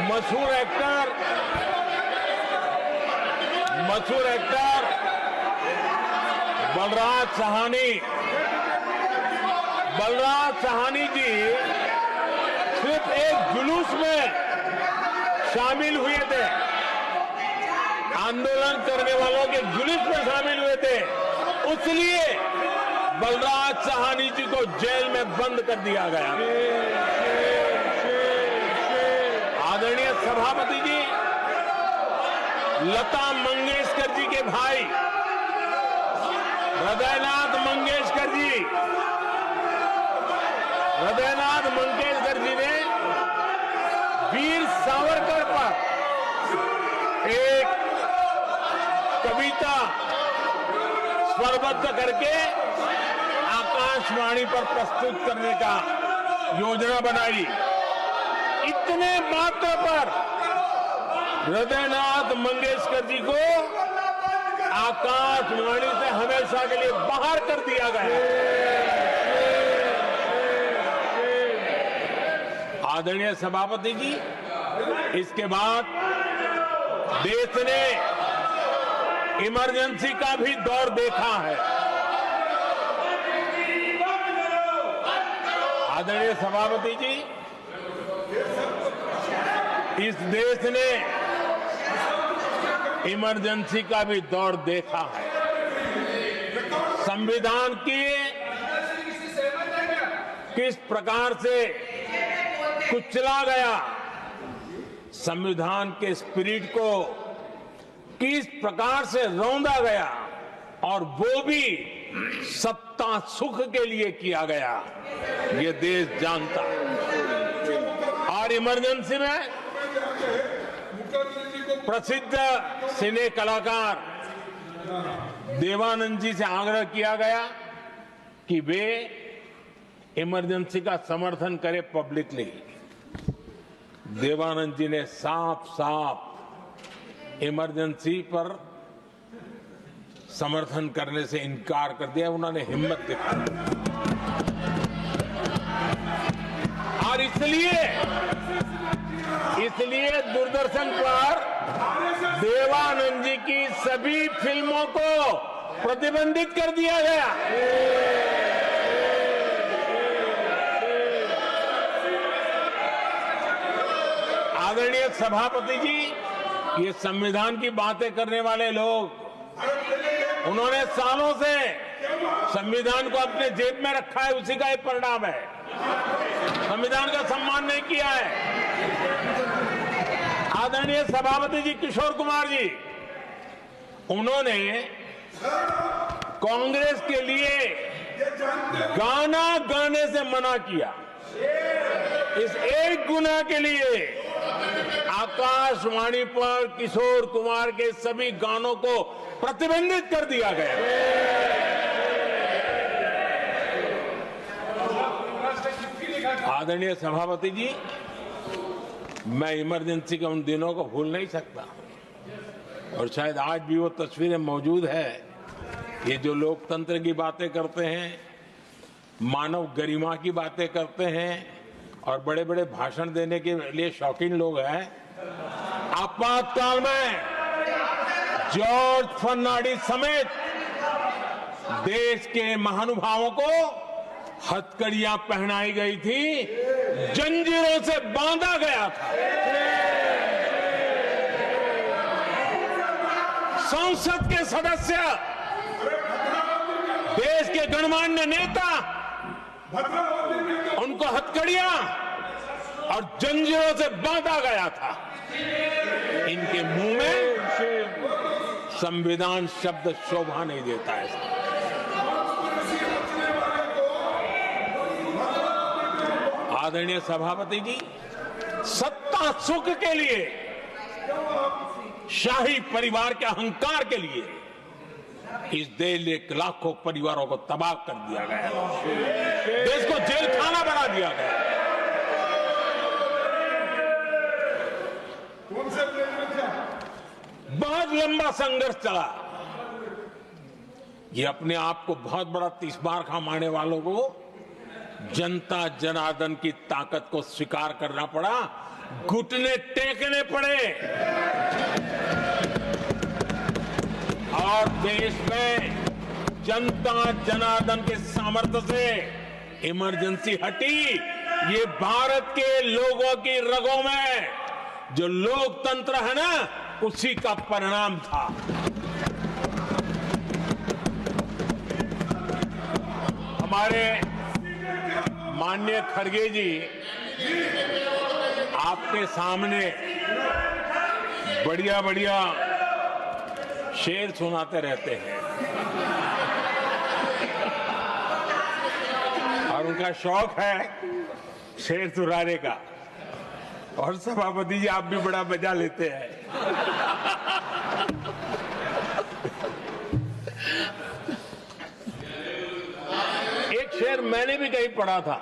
मशहूर एक्टर बलराज साहनी जी सिर्फ एक जुलूस में शामिल हुए थे, आंदोलन करने वालों के जुलूस में शामिल हुए थे, इसलिए बलराज साहनी जी को जेल में बंद कर दिया गया। आदरणीय सभापति जी, लता मंगेशकर जी के भाई हृदयनाथ मंगेशकर जी ने वीर सावरकर पर एक कविता स्वरबद्ध करके आकाशवाणी पर प्रस्तुत करने का योजना बनाई। इतने मात्र पर हृदयनाथ मंगेशकर जी को आकाशवाणी से हमेशा के लिए बाहर कर दिया गया। आदरणीय सभापति जी, इसके बाद देश ने इमरजेंसी का भी दौर देखा है। आदरणीय सभापति जी, इस देश ने इमरजेंसी का भी दौर देखा है। संविधान की किस प्रकार से कुचला गया, संविधान के स्पिरिट को किस प्रकार से रौंदा गया और वो भी सत्ता सुख के लिए किया गया, ये देश जानता है। और इमरजेंसी में प्रसिद्ध सिने कलाकार देवानंद जी से आग्रह किया गया कि वे इमरजेंसी का समर्थन करें पब्लिकली। देवानंद जी ने साफ साफ इमरजेंसी पर समर्थन करने से इनकार कर दिया। उन्होंने हिम्मत दिखाई और इसलिए दूरदर्शन पर देवानंद जी की सभी फिल्मों को प्रतिबंधित कर दिया गया। आदरणीय सभापति जी, ये संविधान की बातें करने वाले लोग, उन्होंने सालों से संविधान को अपने जेब में रखा है, उसी का एक परिणाम है। संविधान का सम्मान नहीं किया है। आदरणीय सभापति जी किशोर कुमार जी, उन्होंने कांग्रेस के लिए गाना गाने से मना किया। इस एक गुना के लिए आकाशवाणी पर किशोर कुमार के सभी गानों को प्रतिबंधित कर दिया गया। आदरणीय सभापति जी, मैं इमरजेंसी के उन दिनों को भूल नहीं सकता और शायद आज भी वो तस्वीरें मौजूद है। ये जो लोकतंत्र की बातें करते हैं, मानव गरिमा की बातें करते हैं और बड़े बड़े भाषण देने के लिए शौकीन लोग हैं, आपातकाल में जॉर्ज फर्नांडिस समेत देश के महानुभावों को हथकड़ियां पहनाई गई थी, जंजीरों से बांधा गया था। संसद के सदस्य, देश के गणमान्य नेता, उनको हथकड़ियां और जंजीरों से बांधा गया था। इनके मुंह में संविधान शब्द शोभा नहीं देता है। आदरणीय सभापति जी, सत्ता सुख के लिए, शाही परिवार के अहंकार के लिए इस देश के लाखों परिवारों को तबाह कर दिया गया, देश को जेल खाना बना दिया गया। बहुत लंबा संघर्ष चला। ये अपने आप को बहुत बड़ा तीसमार खा मारने वालों को जनता जनार्दन की ताकत को स्वीकार करना पड़ा, घुटने टेकने पड़े और देश में जनता जनार्दन के सामर्थ्य से इमरजेंसी हटी। ये भारत के लोगों की रगों में जो लोकतंत्र है ना, उसी का परिणाम था। हमारे माननीय खड़गे जी आपके सामने बढ़िया बढ़िया शेर सुनाते रहते हैं और उनका शौक है शेर सुनाने का। और सभापति जी आप भी बड़ा मजा लेते हैं। एक शेर मैंने भी कहीं पढ़ा था,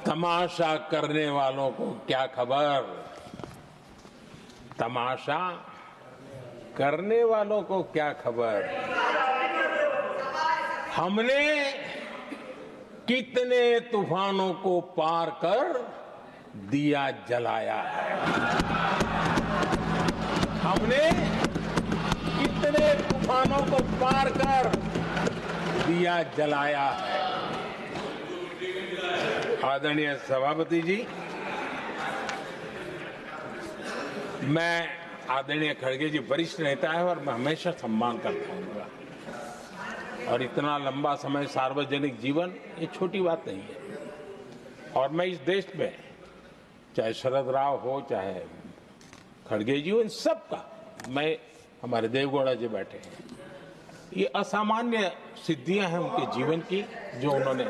तमाशा करने वालों को क्या खबर, तमाशा करने वालों को क्या खबर, हमने कितने तूफानों को पार कर दिया जलाया है, हमने कितने तूफानों को पार कर दिया जलाया है। आदरणीय सभापति जी, मैं आदरणीय खड़गे जी वरिष्ठ नेता है और मैं हमेशा सम्मान करता हूँ और इतना लंबा समय सार्वजनिक जीवन ये छोटी बात नहीं है। और मैं इस देश में चाहे शरद राव हो चाहे खड़गे जी हो, इन सब का, मैं हमारे देवगौड़ा जी बैठे हैं, ये असामान्य सिद्धियां हैं उनके जीवन की जो उन्होंने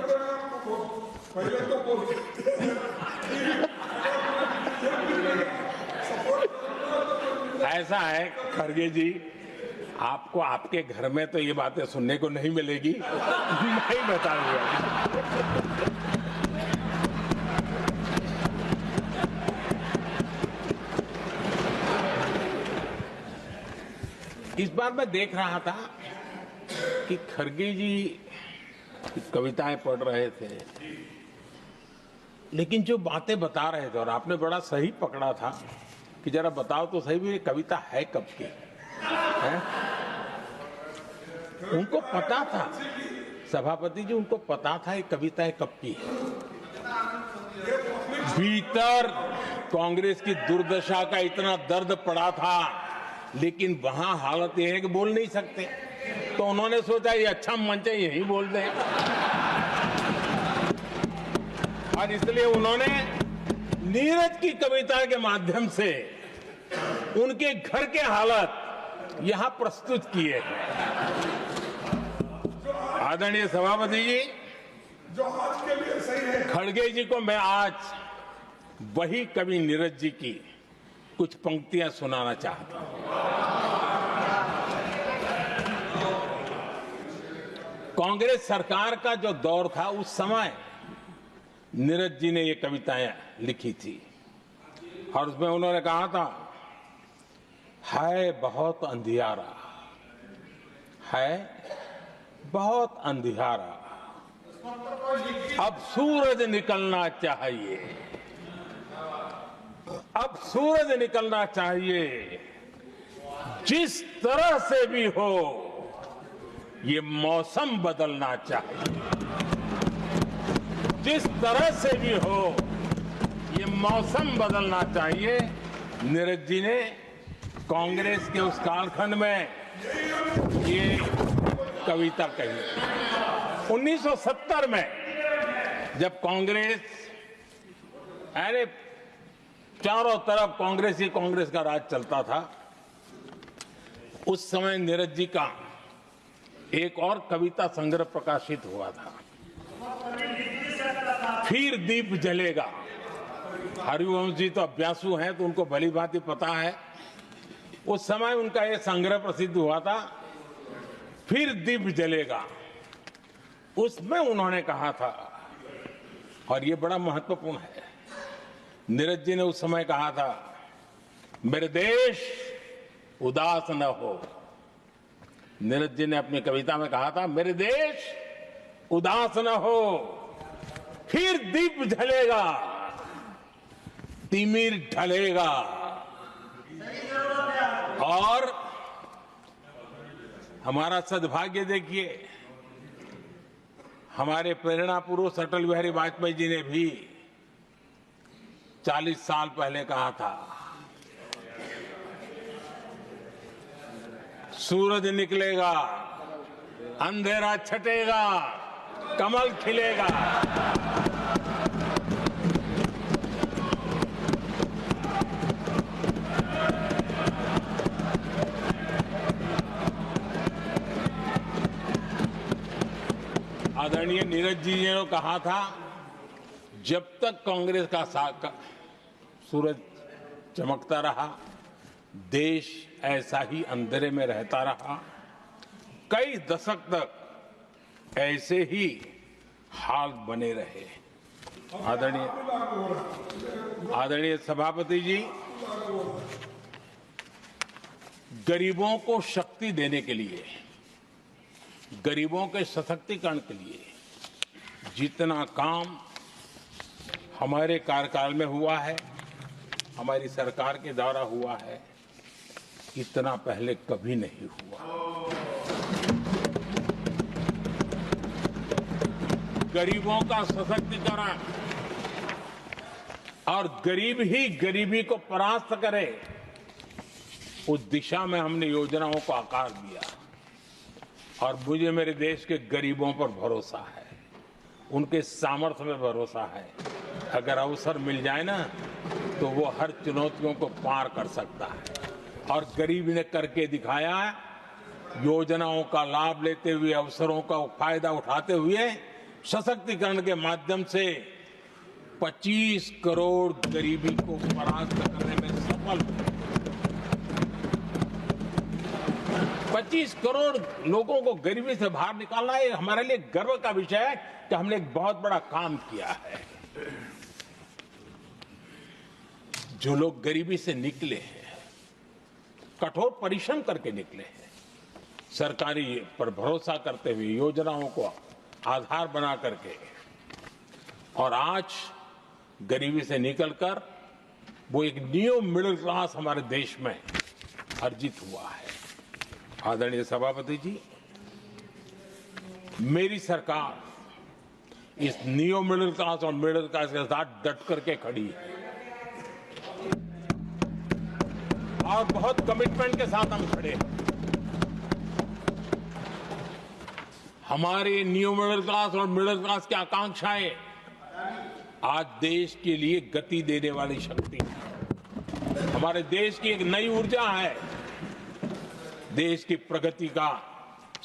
ऐसा है खड़गे जी, आपको आपके घर में तो ये बातें सुनने को नहीं मिलेगी, नहीं बताऊंगा। इस बार मैं देख रहा था कि खड़गे जी कविताएं पढ़ रहे थे, लेकिन जो बातें बता रहे थे, और आपने बड़ा सही पकड़ा था कि जरा बताओ तो सही भी ये कविता है कब की है? उनको पता था, सभापति जी उनको पता था ये कविता कब की है। भीतर कांग्रेस की दुर्दशा का इतना दर्द पड़ा था, लेकिन वहां हालत यह है कि बोल नहीं सकते, तो उन्होंने सोचा ये अच्छा मंच है, यही बोल दें। और इसलिए उन्होंने नीरज की कविता के माध्यम से उनके घर के हालात यहां प्रस्तुत किए हैं। आदरणीय सभापति जी, जो आज के लिए सही है, खड़गे जी को मैं आज वही कवि नीरज जी की कुछ पंक्तियां सुनाना चाहता हूं। कांग्रेस सरकार का जो दौर था उस समय नीरज जी ने ये कविताएं लिखी थी और उसमें उन्होंने कहा था, है बहुत अंधियारा, है बहुत अंधियारा, अब सूरज निकलना चाहिए, अब सूरज निकलना चाहिए, जिस तरह से भी हो ये मौसम बदलना चाहिए, जिस तरह से भी हो ये मौसम बदलना चाहिए। नीरज जी ने कांग्रेस के उस कालखंड में ये कविता कही। 1970 में जब कांग्रेस, अरे चारों तरफ कांग्रेस ही कांग्रेस का राज चलता था, उस समय नीरज जी का एक और कविता संग्रह प्रकाशित हुआ था, फिर दीप जलेगा। हरिवंश जी तो अभ्यासु हैं तो उनको भली भांति पता है। उस समय उनका यह संग्रह प्रसिद्ध हुआ था, फिर दीप जलेगा। उसमें उन्होंने कहा था, और ये बड़ा महत्वपूर्ण है, नीरज जी ने उस समय कहा था, मेरे देश उदास न हो। नीरज जी ने अपनी कविता में कहा था, मेरे देश उदास न हो, फिर दीप जलेगा, तिमिर ढलेगा। और हमारा सद्भाग्य देखिए, हमारे प्रेरणा पुरुष अटल बिहारी वाजपेयी जी ने भी 40 साल पहले कहा था, सूरज निकलेगा, अंधेरा छटेगा, कमल खिलेगा। आदरणीय नीरज जी ने कहा था, जब तक कांग्रेस का सूरज चमकता रहा, देश ऐसा ही अंधेरे में रहता रहा। कई दशक तक ऐसे ही हाल बने रहे। आदरणीय सभापति जी, गरीबों को शक्ति देने के लिए, गरीबों के सशक्तिकरण के लिए जितना काम हमारे कार्यकाल में हुआ है, हमारी सरकार के द्वारा हुआ है, इतना पहले कभी नहीं हुआ। गरीबों का सशक्तिकरण और गरीब ही गरीबी को परास्त करे, उस दिशा में हमने योजनाओं को आकार दिया। और मुझे मेरे देश के गरीबों पर भरोसा है, उनके सामर्थ्य में भरोसा है। अगर अवसर मिल जाए ना, तो वो हर चुनौतियों को पार कर सकता है। और गरीब ने करके दिखाया, योजनाओं का लाभ लेते हुए, अवसरों का फायदा उठाते हुए, सशक्तिकरण के माध्यम से 25 करोड़ गरीबी को परास्त करने में सफल हुए। 25 करोड़ लोगों को गरीबी से बाहर निकालना, ये हमारे लिए गर्व का विषय है कि हमने एक बहुत बड़ा काम किया है। जो लोग गरीबी से निकले हैं, कठोर परिश्रम करके निकले हैं, सरकारी पर भरोसा करते हुए, योजनाओं को आधार बना करके, और आज गरीबी से निकलकर वो एक न्यू मिडिल क्लास हमारे देश में अर्जित हुआ है। आदरणीय सभापति जी, मेरी सरकार इस न्यू मिडिल क्लास और मिडिल क्लास के साथ डट करके खड़ी है और बहुत कमिटमेंट के साथ हम खड़े हैं। हमारे न्यू मिडिल क्लास और मिडिल क्लास की आकांक्षाएं आज देश के लिए गति देने वाली शक्ति है। हमारे देश की एक नई ऊर्जा है, देश की प्रगति का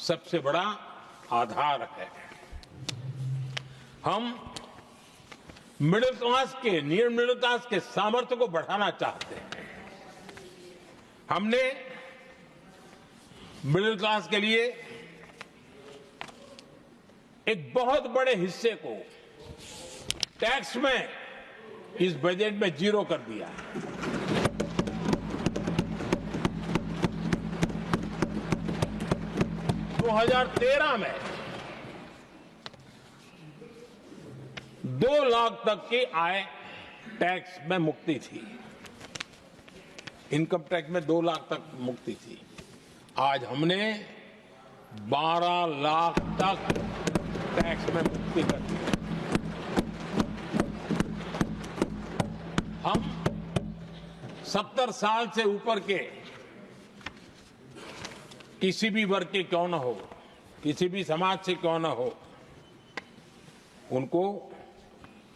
सबसे बड़ा आधार है। हम मिडिल क्लास के, नियर मिडिल क्लास के सामर्थ्य को बढ़ाना चाहते हैं। हमने मिडिल क्लास के लिए एक बहुत बड़े हिस्से को टैक्स में इस बजट में जीरो कर दिया है। 2013 में 2 लाख तक की आय टैक्स में मुक्ति थी, इनकम टैक्स में 2 लाख तक मुक्ति थी। आज हमने 12 लाख तक टैक्स में मुक्ति कर दी। हम 70 साल से ऊपर के किसी भी वर्ग के क्यों न हो, किसी भी समाज से क्यों न हो, उनको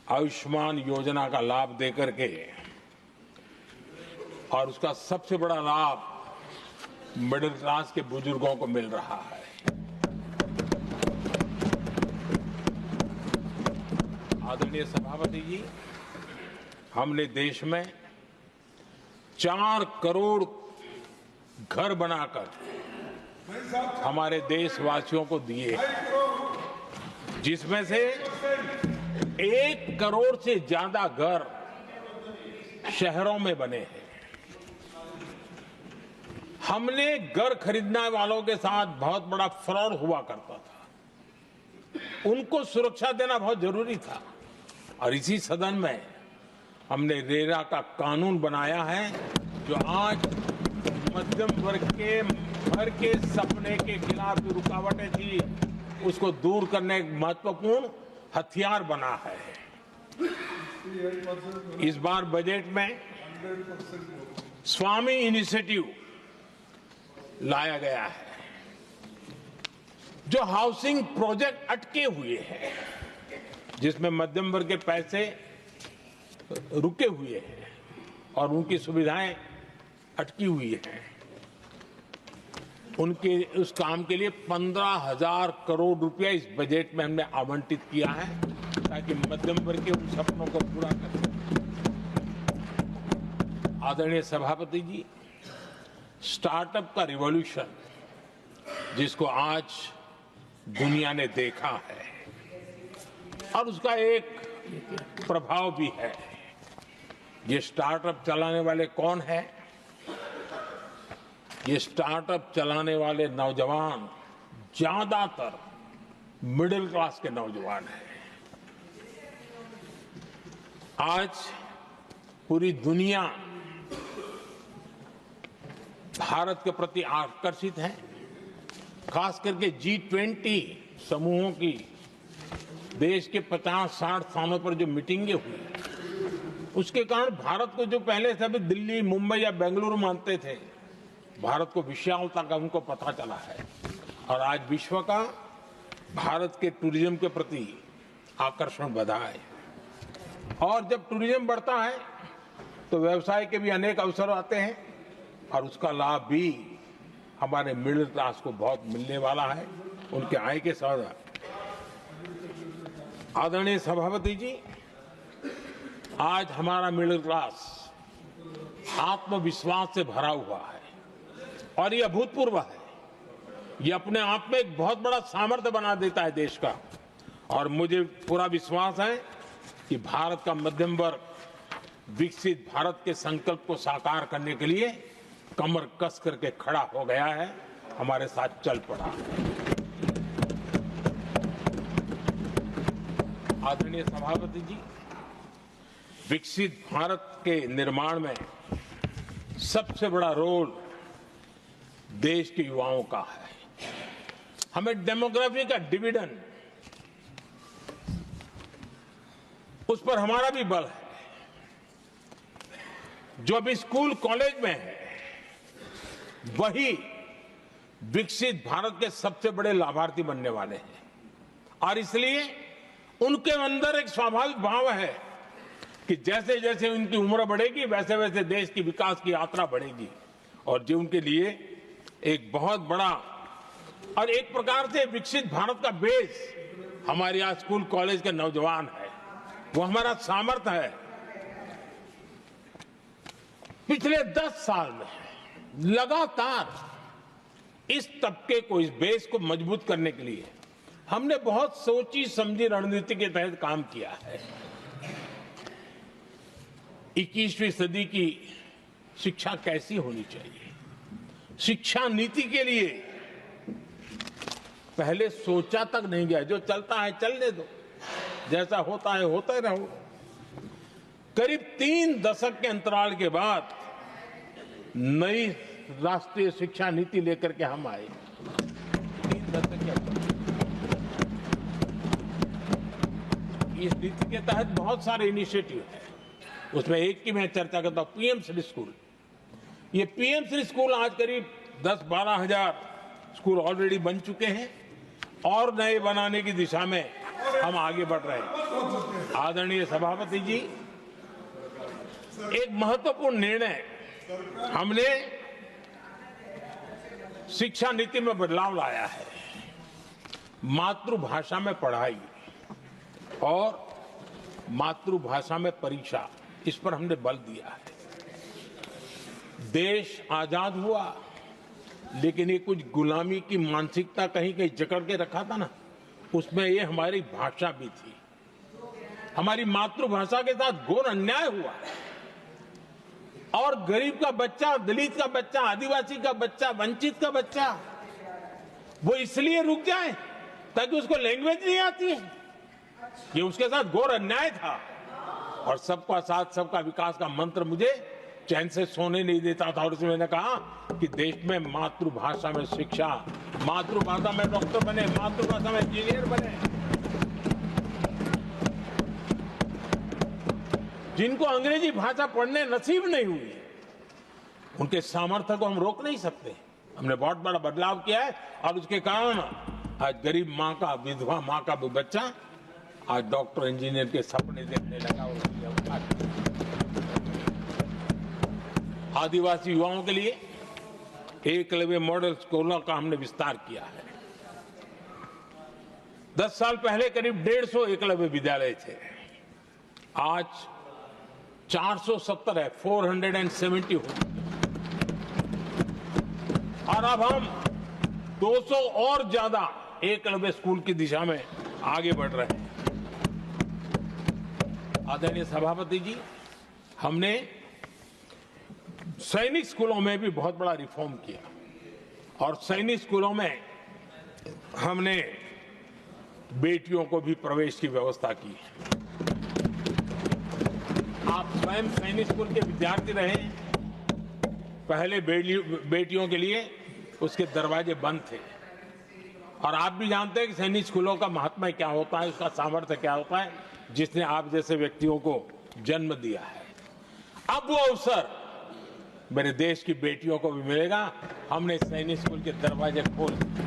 आयुष्मान योजना का लाभ देकर के, और उसका सबसे बड़ा लाभ मिडिल क्लास के बुजुर्गों को मिल रहा है। आदरणीय सभापति जी, हमने देश में 4 करोड़ घर बनाकर हमारे देशवासियों को दिए, जिसमें से 1 करोड़ से ज्यादा घर शहरों में बने हैं। हमने घर खरीदने वालों के साथ बहुत बड़ा फ्रॉड हुआ करता था, उनको सुरक्षा देना बहुत जरूरी था, और इसी सदन में हमने रेरा का कानून बनाया है, जो आज मध्यम वर्ग के घर के सपने के खिलाफ जो रुकावटें थी, उसको दूर करने एक महत्वपूर्ण हथियार बना है। इस बार बजट में स्वामी इनिशिएटिव लाया गया है, जो हाउसिंग प्रोजेक्ट अटके हुए हैं, जिसमें मध्यम वर्ग के पैसे रुके हुए हैं और उनकी सुविधाएं अटकी हुई हैं, उनके उस काम के लिए 15,000 करोड़ रुपया इस बजट में हमने आवंटित किया है, ताकि मध्यम वर्ग के उन सपनों को पूरा कर सकें। आदरणीय सभापति जी, स्टार्टअप का रिवॉल्यूशन जिसको आज दुनिया ने देखा है, और उसका एक प्रभाव भी है। ये स्टार्टअप चलाने वाले कौन है? ये स्टार्टअप चलाने वाले नौजवान ज्यादातर मिडिल क्लास के नौजवान हैं। आज पूरी दुनिया भारत के प्रति आकर्षित है, खास करके G20 समूहों की देश के 50-60 स्थानों पर जो मीटिंगें हुई, उसके कारण भारत को जो पहले सभी दिल्ली, मुंबई या बेंगलुरु मानते थे, भारत को विशालता का उनको पता चला है, और आज विश्व का भारत के टूरिज्म के प्रति आकर्षण बढ़ा है। और जब टूरिज्म बढ़ता है तो व्यवसाय के भी अनेक अवसर आते हैं, और उसका लाभ भी हमारे मिडिल क्लास को बहुत मिलने वाला है, उनके आय के साथ। आदरणीय सभापति जी, आज हमारा मिडिल क्लास आत्मविश्वास से भरा हुआ है, और ये अभूतपूर्व है। ये अपने आप में एक बहुत बड़ा सामर्थ्य बना देता है देश का, और मुझे पूरा विश्वास है कि भारत का मध्यम वर्ग विकसित भारत के संकल्प को साकार करने के लिए कमर कस करके खड़ा हो गया है, हमारे साथ चल पड़ा है। आदरणीय सभापति जी, विकसित भारत के निर्माण में सबसे बड़ा रोल देश के युवाओं का है। हमें डेमोग्राफी का डिविडेंड, उस पर हमारा भी बल है। जो अभी स्कूल कॉलेज में है, वही विकसित भारत के सबसे बड़े लाभार्थी बनने वाले हैं, और इसलिए उनके अंदर एक स्वाभाविक भाव है कि जैसे जैसे उनकी उम्र बढ़ेगी, वैसे वैसे देश की विकास की यात्रा बढ़ेगी, और जो उनके लिए एक बहुत बड़ा और एक प्रकार से विकसित भारत का बेस हमारे यहाँ स्कूल कॉलेज के नौजवान है, वो हमारा सामर्थ्य है। पिछले 10 साल में लगातार इस तबके को, इस बेस को मजबूत करने के लिए हमने बहुत सोची समझी रणनीति के तहत काम किया है। 21वीं सदी की शिक्षा कैसी होनी चाहिए, शिक्षा नीति के लिए पहले सोचा तक नहीं गया। जो चलता है चलने दो, जैसा होता है होते रहो। करीब 3 दशक के अंतराल के बाद नई राष्ट्रीय शिक्षा नीति लेकर के हम आए। 3 दशक के अंतराल। इस नीति के तहत बहुत सारे इनिशिएटिव है। उसमें एक की मैं चर्चा करता हूं, पीएम श्री स्कूल। ये पीएम श्री स्कूल आज करीब 10-12 हजार स्कूल ऑलरेडी बन चुके हैं और नए बनाने की दिशा में हम आगे बढ़ रहे हैं। आदरणीय सभापति जी, एक महत्वपूर्ण निर्णय हमने शिक्षा नीति में बदलाव लाया है। मातृभाषा में पढ़ाई और मातृभाषा में परीक्षा, इस पर हमने बल दिया है। देश आजाद हुआ, लेकिन ये कुछ गुलामी की मानसिकता कहीं कहीं जकड़ के रखा था ना, उसमें ये हमारी भाषा भी थी। हमारी मातृभाषा के साथ घोर अन्याय हुआ और गरीब का बच्चा, दलित का बच्चा, आदिवासी का बच्चा, वंचित का बच्चा वो इसलिए रुक जाए ताकि उसको लैंग्वेज नहीं आती है। ये उसके साथ घोर अन्याय था। और सबका साथ सबका विकास का मंत्र मुझे चैन से सोने नहीं देता था। और इसमें मैंने कहा कि देश में मातृभाषा में शिक्षा, मातृभाषा में डॉक्टर बने, मातृभाषा में इंजीनियर बने। जिनको अंग्रेजी भाषा पढ़ने नसीब नहीं हुई, उनके सामर्थ्य को हम रोक नहीं सकते। हमने बहुत बड़ा बदलाव किया है और उसके कारण आज गरीब माँ का, विधवा माँ का भी बच्चा आज डॉक्टर इंजीनियर के सपने देखने लगा। आदिवासी युवाओं के लिए एकलव्य मॉडल स्कूलों का हमने विस्तार किया है। 10 साल पहले करीब 150 एकलव्य विद्यालय थे, आज 470 है, 470 हो चुके। और अब हम 200 और ज्यादा एकलव्य स्कूल की दिशा में आगे बढ़ रहे हैं। आदरणीय सभापति जी, हमने सैनिक स्कूलों में भी बहुत बड़ा रिफॉर्म किया और सैनिक स्कूलों में हमने बेटियों को भी प्रवेश की व्यवस्था की। आप स्वयं सैनिक स्कूल के विद्यार्थी रहे। पहले बेटियों के लिए उसके दरवाजे बंद थे और आप भी जानते हैं कि सैनिक स्कूलों का महात्मा क्या होता है, उसका सामर्थ्य क्या होता है, जिसने आप जैसे व्यक्तियों को जन्म दिया है। अब वो अवसर मेरे देश की बेटियों को भी मिलेगा। हमने सैनिक स्कूल के दरवाजे खोल दिए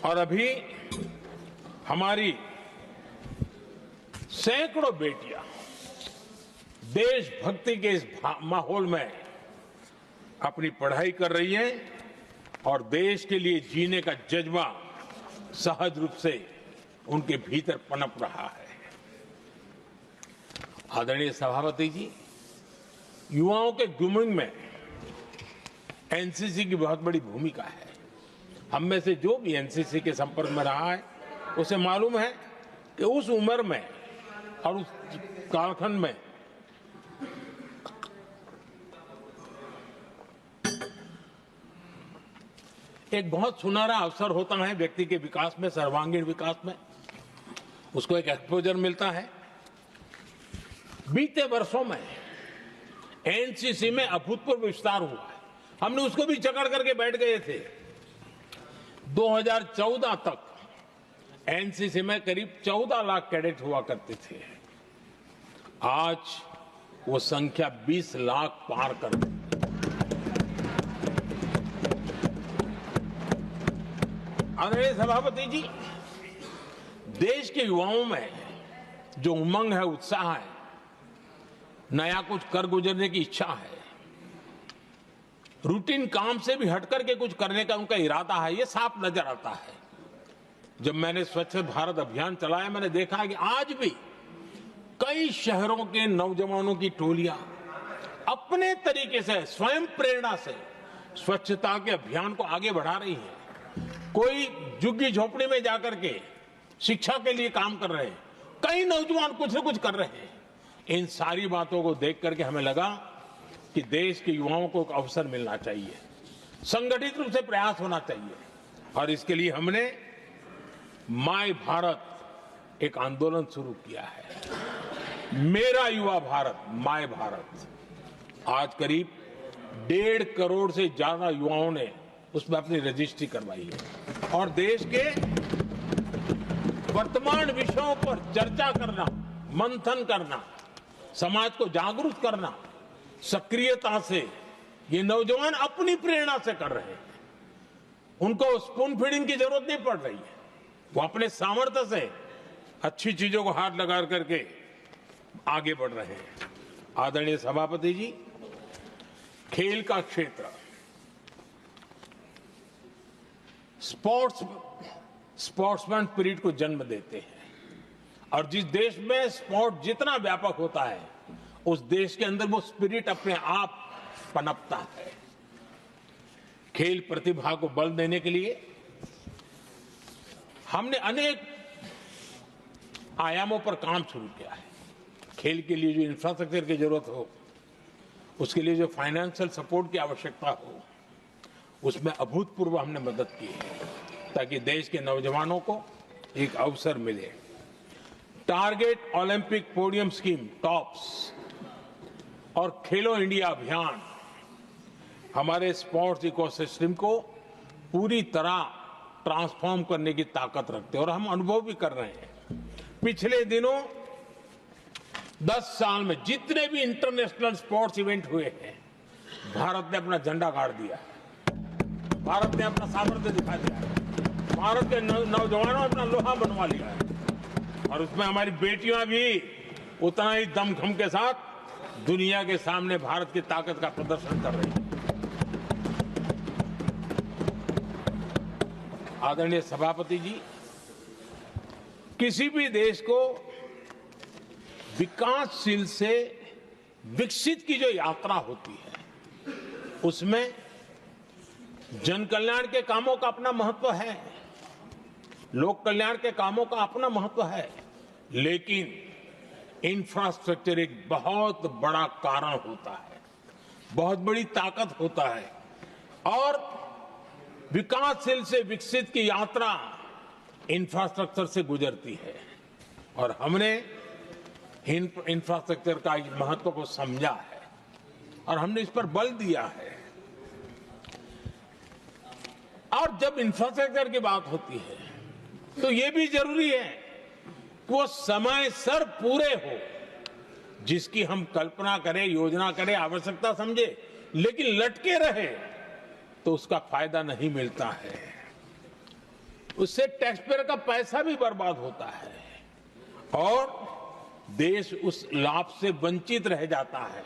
और अभी हमारी सैकड़ों बेटियां देशभक्ति के इस माहौल में अपनी पढ़ाई कर रही हैं और देश के लिए जीने का जज्बा सहज रूप से उनके भीतर पनप रहा है। आदरणीय सभापति जी, युवाओं के ग्रूमिंग में एनसीसी की बहुत बड़ी भूमिका है। हम में से जो भी एनसीसी के संपर्क में रहा है उसे मालूम है कि उस उम्र में और उस कालखंड में एक बहुत सुनहरा अवसर होता है व्यक्ति के विकास में, सर्वांगीण विकास में। उसको एक एक्सपोजर मिलता है। बीते वर्षों में एनसीसी में अभूतपूर्व विस्तार हुआ है। हमने उसको भी जकड़ करके बैठ गए थे। 2014 तक एनसीसी में करीब 14 लाख कैडेट हुआ करते थे। आज वो संख्या 20 लाख पार कर गई। आदरणीय सभापति जी, देश के युवाओं में जो उमंग है, उत्साह है, नया कुछ कर गुजरने की इच्छा है, रूटीन काम से भी हटकर के कुछ करने का उनका इरादा है, ये साफ नजर आता है। जब मैंने स्वच्छ भारत अभियान चलाया, मैंने देखा कि आज भी कई शहरों के नौजवानों की टोलियां अपने तरीके से, स्वयं प्रेरणा से स्वच्छता के अभियान को आगे बढ़ा रही है, कोई झुग्गी झोपड़ी में जाकर के शिक्षा के लिए काम कर रहे हैं, कई नौजवान कुछ न कुछ कर रहे हैं। इन सारी बातों को देख करके हमें लगा कि देश के युवाओं को एक अवसर मिलना चाहिए, संगठित रूप से प्रयास होना चाहिए, और इसके लिए हमने माय भारत एक आंदोलन शुरू किया है। मेरा युवा भारत, माय भारत। आज करीब 1.5 करोड़ से ज्यादा युवाओं ने उसमें अपनी रजिस्ट्री करवाई है, और देश के वर्तमान विषयों पर चर्चा करना, मंथन करना, समाज को जागरूक करना, सक्रियता से ये नौजवान अपनी प्रेरणा से कर रहे हैं। उनको स्पून फीडिंग की जरूरत नहीं पड़ रही है, वो अपने सामर्थ्य से अच्छी चीजों को हाथ लगा करके आगे बढ़ रहे हैं। आदरणीय सभापति जी, खेल का क्षेत्र स्पोर्ट्समैन स्पिरिट को जन्म देते हैं, और जिस देश में स्पोर्ट जितना व्यापक होता है, उस देश के अंदर वो स्पिरिट अपने आप पनपता है। खेल प्रतिभा को बल देने के लिए हमने अनेक आयामों पर काम शुरू किया है। खेल के लिए जो इंफ्रास्ट्रक्चर की जरूरत हो, उसके लिए जो फाइनेंशियल सपोर्ट की आवश्यकता हो, उसमें अभूतपूर्व हमने मदद की है, ताकि देश के नौजवानों को एक अवसर मिले। Target Olympic podium scheme tops और खेलो इंडिया अभियान हमारे स्पोर्ट्स इकोसिस्टम को पूरी तरह ट्रांसफॉर्म करने की ताकत रखते हैं, और हम अनुभव भी कर रहे हैं। पिछले दिनों 10 साल में जितने भी इंटरनेशनल स्पोर्ट्स इवेंट हुए हैं, भारत ने अपना झंडा गाड़ दिया, भारत ने अपना सामर्थ्य दिखा दिया, भारत के नौजवानों ने अपना लोहा बनवा लिया है, और उसमें हमारी बेटियां भी उतना ही दमखम के साथ दुनिया के सामने भारत की ताकत का प्रदर्शन कर रही है। आदरणीय सभापति जी, किसी भी देश को विकासशील से विकसित की जो यात्रा होती है, उसमें जन कल्याण के कामों का अपना महत्व है, लोक कल्याण के कामों का अपना महत्व है, लेकिन इंफ्रास्ट्रक्चर एक बहुत बड़ा कारण होता है, बहुत बड़ी ताकत होता है, और विकासशील से विकसित की यात्रा इंफ्रास्ट्रक्चर से गुजरती है, और हमने इंफ्रास्ट्रक्चर का महत्व को समझा है, और हमने इस पर बल दिया है। और जब इंफ्रास्ट्रक्चर की बात होती है, तो ये भी जरूरी है कि वो समय सर पूरे हो, जिसकी हम कल्पना करें, योजना करें, आवश्यकता समझे, लेकिन लटके रहे तो उसका फायदा नहीं मिलता है, उससे टैक्स पेयर का पैसा भी बर्बाद होता है, और देश उस लाभ से वंचित रह जाता है,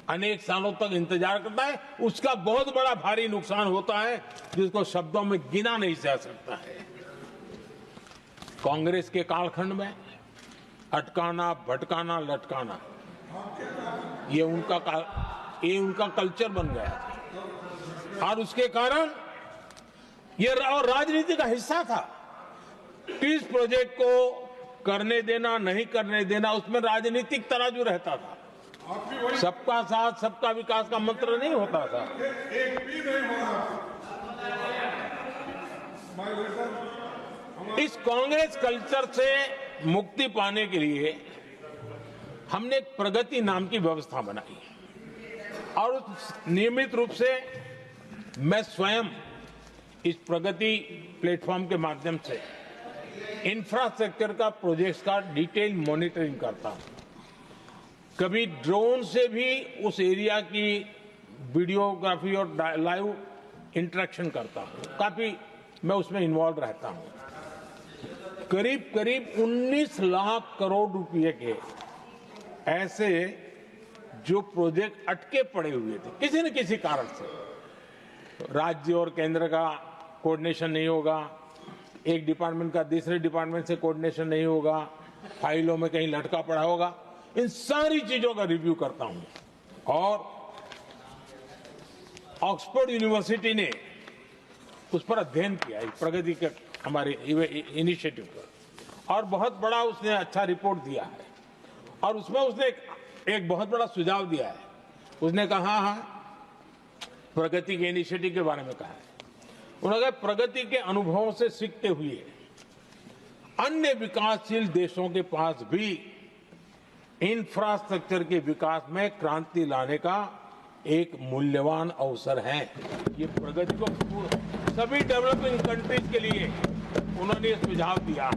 अनेक सालों तक इंतजार करता है, उसका बहुत बड़ा भारी नुकसान होता है, जिसको शब्दों में गिना नहीं जा सकता है। कांग्रेस के कालखंड में अटकाना, भटकाना, लटकाना, ये उनका कल्चर बन गया था, और उसके कारण ये राजनीति का हिस्सा था। किस प्रोजेक्ट को करने देना, नहीं करने देना, उसमें राजनीतिक तराजू रहता था। सबका साथ सबका विकास का मंत्र नहीं होता था। एक भी नहीं होना। इस कांग्रेस कल्चर से मुक्ति पाने के लिए हमने एक प्रगति नाम की व्यवस्था बनाई, और नियमित रूप से मैं स्वयं इस प्रगति प्लेटफॉर्म के माध्यम से इंफ्रास्ट्रक्चर का प्रोजेक्ट्स का डिटेल मॉनिटरिंग करता हूं। कभी ड्रोन से भी उस एरिया की वीडियोग्राफी और लाइव इंटरेक्शन करता हूं, काफी मैं उसमें इन्वॉल्व रहता हूं। करीब करीब 19 लाख करोड़ रुपए के ऐसे जो प्रोजेक्ट अटके पड़े हुए थे किसी न किसी कारण से, राज्य और केंद्र का कोऑर्डिनेशन नहीं होगा, एक डिपार्टमेंट का दूसरे डिपार्टमेंट से कोऑर्डिनेशन नहीं होगा, फाइलों में कहीं लटका पड़ा होगा, इन सारी चीजों का रिव्यू करता हूं, और ऑक्सफोर्ड यूनिवर्सिटी ने उस पर अध्ययन किया, इस प्रगति के हमारे इनिशिएटिव पर, और बहुत बड़ा उसने अच्छा रिपोर्ट दिया है। और उसमें उसने एक बहुत बड़ा सुझाव दिया है। उसने कहा, हाँ, प्रगति के इनिशिएटिव के बारे में कहा है। उन्होंने कहा प्रगति के अनुभवों से सीखते हुए अन्य विकासशील देशों के पास भी इंफ्रास्ट्रक्चर के विकास में क्रांति लाने का एक मूल्यवान अवसर है। ये प्रगति को सभी डेवलपिंग कंट्रीज के लिए उन्होंने सुझाव दिया।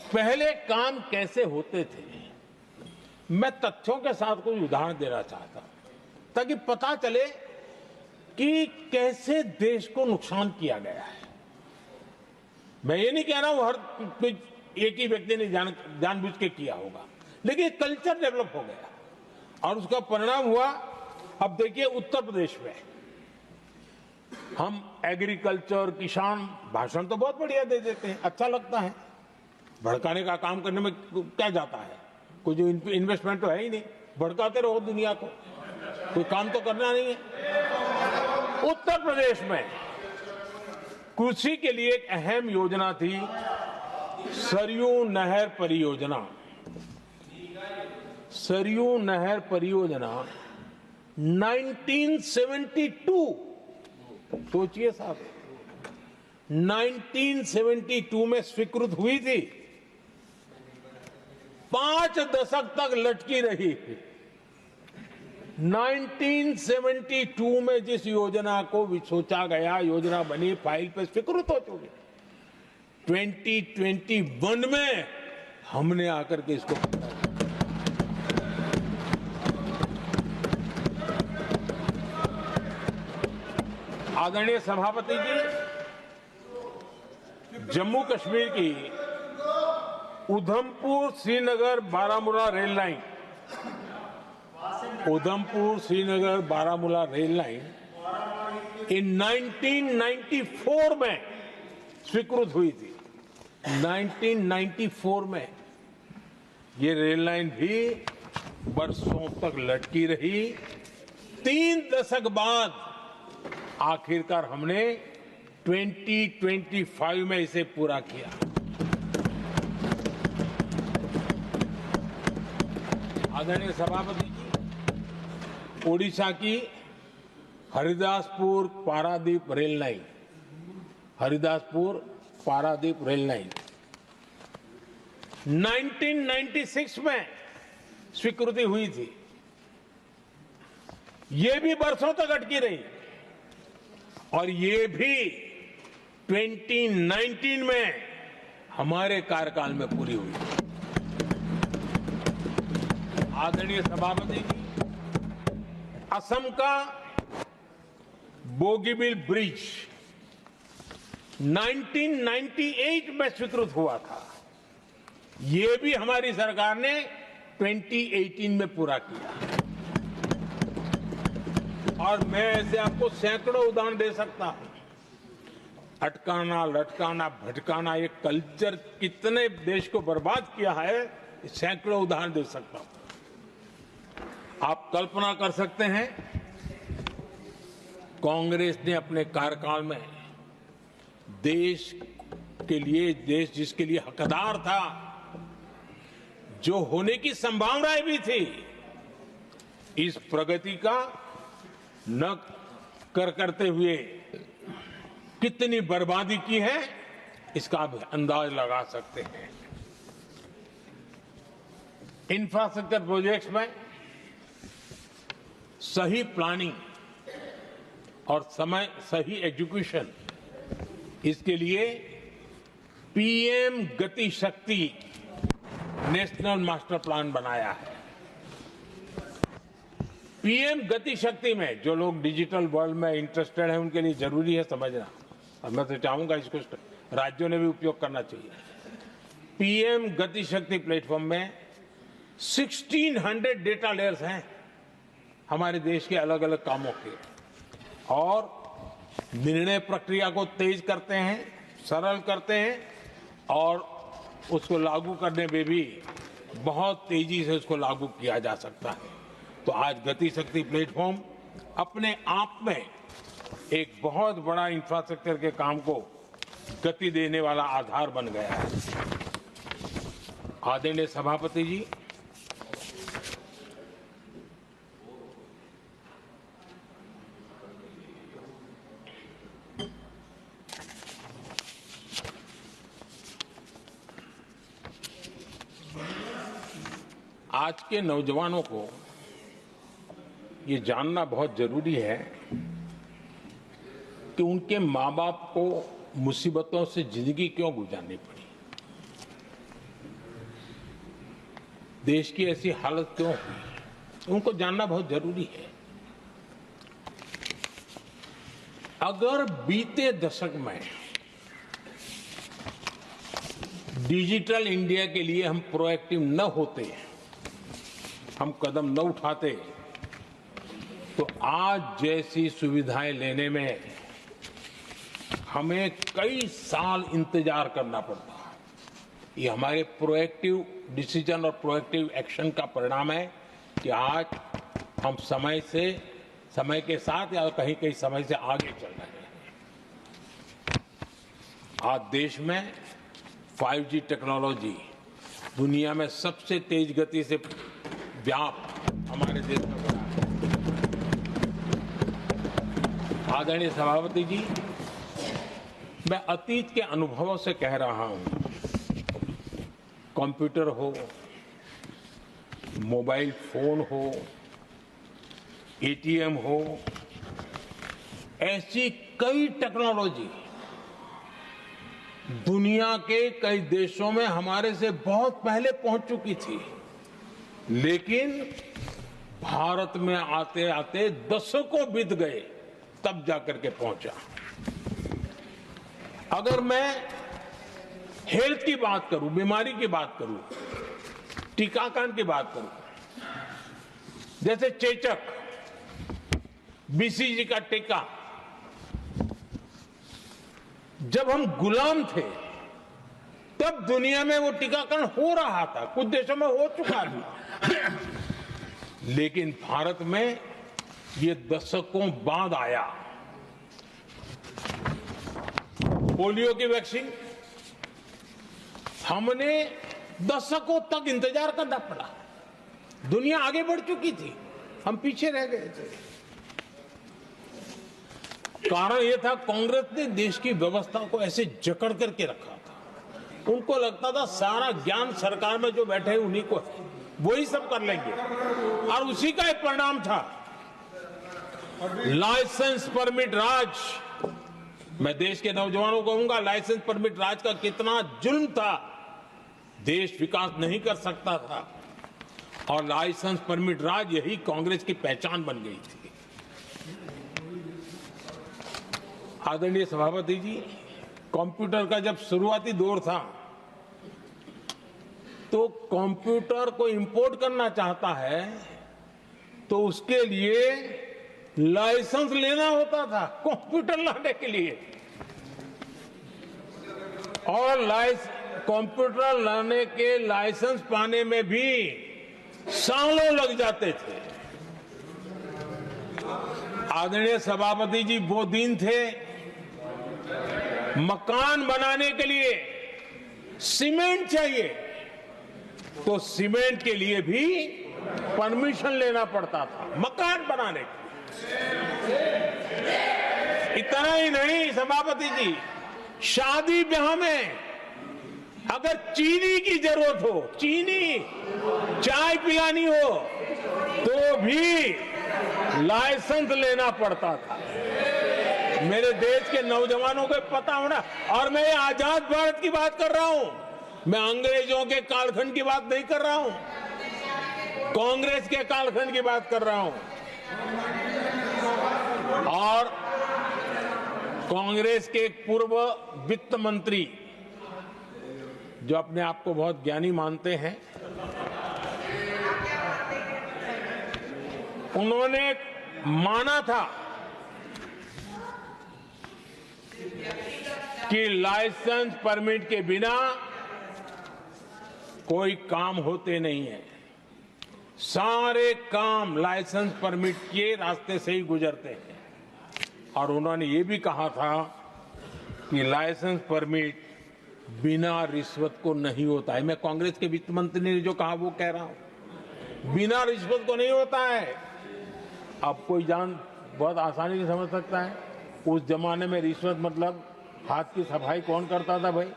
पहले काम कैसे होते थे, मैं तथ्यों के साथ कोई उदाहरण देना चाहता हूं ताकि पता चले कि कैसे देश को नुकसान किया गया है। मैं ये नहीं कह रहा हूं हर कोई एक ही व्यक्ति ने जानबूझ के किया होगा, लेकिन कल्चर डेवलप हो गया और उसका परिणाम हुआ। अब देखिए उत्तर प्रदेश में हम एग्रीकल्चर, किसान, भाषण तो बहुत बढ़िया दे देते हैं, अच्छा लगता है, भड़काने का काम करने में क्या जाता है, कोई जो इन्वेस्टमेंट तो है ही नहीं, भड़काते रहो दुनिया को, कोई काम तो करना नहीं है। उत्तर प्रदेश में कृषि के लिए एक अहम योजना थी, सरयू नहर परियोजना। सरयू नहर परियोजना 1972, सोचिए साहब, 1972 में स्वीकृत हुई थी, 5 दशक तक लटकी रही। 1972 में जिस योजना को सोचा गया, योजना बनी, फाइल पे स्वीकृत हो चुकी, 2021 में हमने आकर के इसको आदरणीय सभापति जी, जम्मू कश्मीर की Udhampur Srinagar Baramulla rail line, Udhampur Srinagar Baramulla rail line in 1994 में स्वीकृत हुई थी। 1994 में ये रेल लाइन भी बरसों तक लटकी रही। 3 दशक बाद आखिरकार हमने 2025 में इसे पूरा किया। आदरणीय सभापति जी, ओडिशा की Haridaspur Paradip rail line, Haridaspur Paradip rail line 1996 में स्वीकृति हुई थी। ये भी बरसों तक अटकी रही और ये भी 2019 में हमारे कार्यकाल में पूरी हुई। आदरणीय सभापति जी, असम का बोगीबिल ब्रिज 1998 में स्वीकृत हुआ था, ये भी हमारी सरकार ने 2018 में पूरा किया। और मैं ऐसे आपको सैकड़ों उदाहरण दे सकता हूं। अटकाना, लटकाना, भटकाना, ये कल्चर कितने देश को बर्बाद किया है, सैकड़ों उदाहरण दे सकता हूं। आप कल्पना कर सकते हैं, कांग्रेस ने अपने कार्यकाल में देश के लिए, देश जिसके लिए हकदार था, जो होने की संभावनाएं भी थी, इस प्रगति का न करते हुए कितनी बर्बादी की है, इसका आप अंदाज लगा सकते हैं। इंफ्रास्ट्रक्चर प्रोजेक्ट्स में सही प्लानिंग और सही एग्जीक्यूशन, इसके लिए पीएम गति शक्ति नेशनल मास्टर प्लान बनाया है। पीएम गति शक्ति में जो लोग डिजिटल वर्ल्ड में इंटरेस्टेड हैं, उनके लिए जरूरी है समझना, और मैं तो चाहूंगा इसको राज्यों ने भी उपयोग करना चाहिए। पीएम गति शक्ति प्लेटफॉर्म में 1600 डेटा लेयर्स हैं हमारे देश के अलग अलग कामों के, और निर्णय प्रक्रिया को तेज करते हैं, सरल करते हैं, और उसको लागू करने में भी बहुत तेजी से उसको लागू किया जा सकता है। तो आज गति शक्ति प्लेटफॉर्म अपने आप में एक बहुत बड़ा इंफ्रास्ट्रक्चर के काम को गति देने वाला आधार बन गया है। आदरणीय सभापति जी, आज के नौजवानों को ये जानना बहुत जरूरी है कि उनके माँ बाप को मुसीबतों से जिंदगी क्यों गुजारनी पड़ी, देश की ऐसी हालत क्यों हुई, उनको जानना बहुत जरूरी है। अगर बीते दशक में डिजिटल इंडिया के लिए हम प्रोएक्टिव न होते, हम कदम न उठाते, तो आज जैसी सुविधाएं लेने में हमें कई साल इंतजार करना पड़ता। ये हमारे प्रोएक्टिव डिसीजन और प्रोएक्टिव एक्शन का परिणाम है कि आज हम समय के साथ या कहीं कहीं समय से आगे चल रहे हैं। आज देश में 5G टेक्नोलॉजी दुनिया में सबसे तेज गति से व्याप्त हमारे देश में बढ़ा है। आदरणीय सभापति जी, मैं अतीत के अनुभवों से कह रहा हूं, कंप्यूटर हो, मोबाइल फोन हो, एटीएम हो, ऐसी कई टेक्नोलॉजी दुनिया के कई देशों में हमारे से बहुत पहले पहुंच चुकी थी, लेकिन भारत में आते आते दशकों बीत गए तब जाकर के पहुंचा। अगर मैं हेल्थ की बात करूं, बीमारी की बात करूं, टीकाकरण की बात करूं, जैसे चेचक, बीसीजी का टीका, जब हम गुलाम थे तब दुनिया में वो टीकाकरण हो रहा था, कुछ देशों में हो चुका था, लेकिन भारत में ये दशकों बाद आया। पोलियो की वैक्सीन हमने दशकों तक इंतजार करना पड़ा, दुनिया आगे बढ़ चुकी थी, हम पीछे रह गए थे। कारण यह था कांग्रेस ने देश की व्यवस्था को ऐसे जकड़ करके रखा था। उनको लगता था सारा ज्ञान सरकार में जो बैठे हैं उन्हीं को है, वही सब कर लेंगे, और उसी का एक परिणाम था लाइसेंस परमिट राज। मैं देश के नौजवानों को कहूंगा, लाइसेंस परमिट राज का कितना जुल्म था, देश विकास नहीं कर सकता था, और लाइसेंस परमिट राज यही कांग्रेस की पहचान बन गई थी। आदरणीय सभापति जी, कंप्यूटर का जब शुरुआती दौर था तो कंप्यूटर को इंपोर्ट करना चाहता है तो उसके लिए लाइसेंस लेना होता था, कंप्यूटर लाने के लिए, और कंप्यूटर लाने के लाइसेंस पाने में भी सालों लग जाते थे। आदरणीय सभापति जी, वो दिन थे मकान बनाने के लिए सीमेंट चाहिए तो सीमेंट के लिए भी परमिशन लेना पड़ता था, मकान बनाने के। इतना ही नहीं सभापति जी, शादी ब्याह में अगर चीनी की जरूरत हो, चीनी चाय पिलानी हो, तो भी लाइसेंस लेना पड़ता था। मेरे देश के नौजवानों को पता होना, और मैं आजाद भारत की बात कर रहा हूं, मैं अंग्रेजों के कालखंड की बात नहीं कर रहा हूं, कांग्रेस के कालखंड की बात कर रहा हूं। और कांग्रेस के एक पूर्व वित्त मंत्री जो अपने आप को बहुत ज्ञानी मानते हैं, उन्होंने माना था कि लाइसेंस परमिट के बिना कोई काम होते नहीं है। सारे काम लाइसेंस परमिट के रास्ते से ही गुजरते हैं। और उन्होंने ये भी कहा था कि लाइसेंस परमिट बिना रिश्वत को नहीं होता है। मैं कांग्रेस के वित्त मंत्री ने जो कहा वो कह रहा हूं, बिना रिश्वत को नहीं होता है। अब कोई बहुत आसानी से समझ सकता है, उस जमाने में रिश्वत मतलब हाथ की सफाई कौन करता था भाई?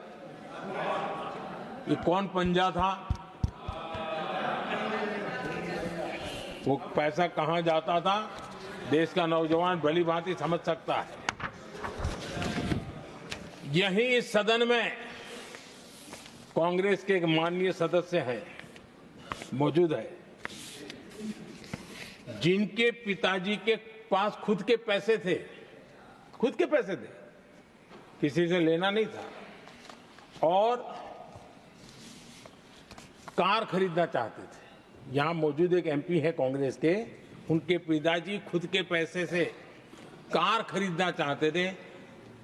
ये कौन पंजा था? वो पैसा कहां जाता था? देश का नौजवान भली भांति समझ सकता है। यही इस सदन में कांग्रेस के एक माननीय सदस्य हैं, मौजूद है, जिनके पिताजी के पास खुद के पैसे थे, किसी से लेना नहीं था, और कार खरीदना चाहते थे। यहां मौजूद एक एमपी है कांग्रेस के, उनके पिताजी खुद के पैसे से कार खरीदना चाहते थे।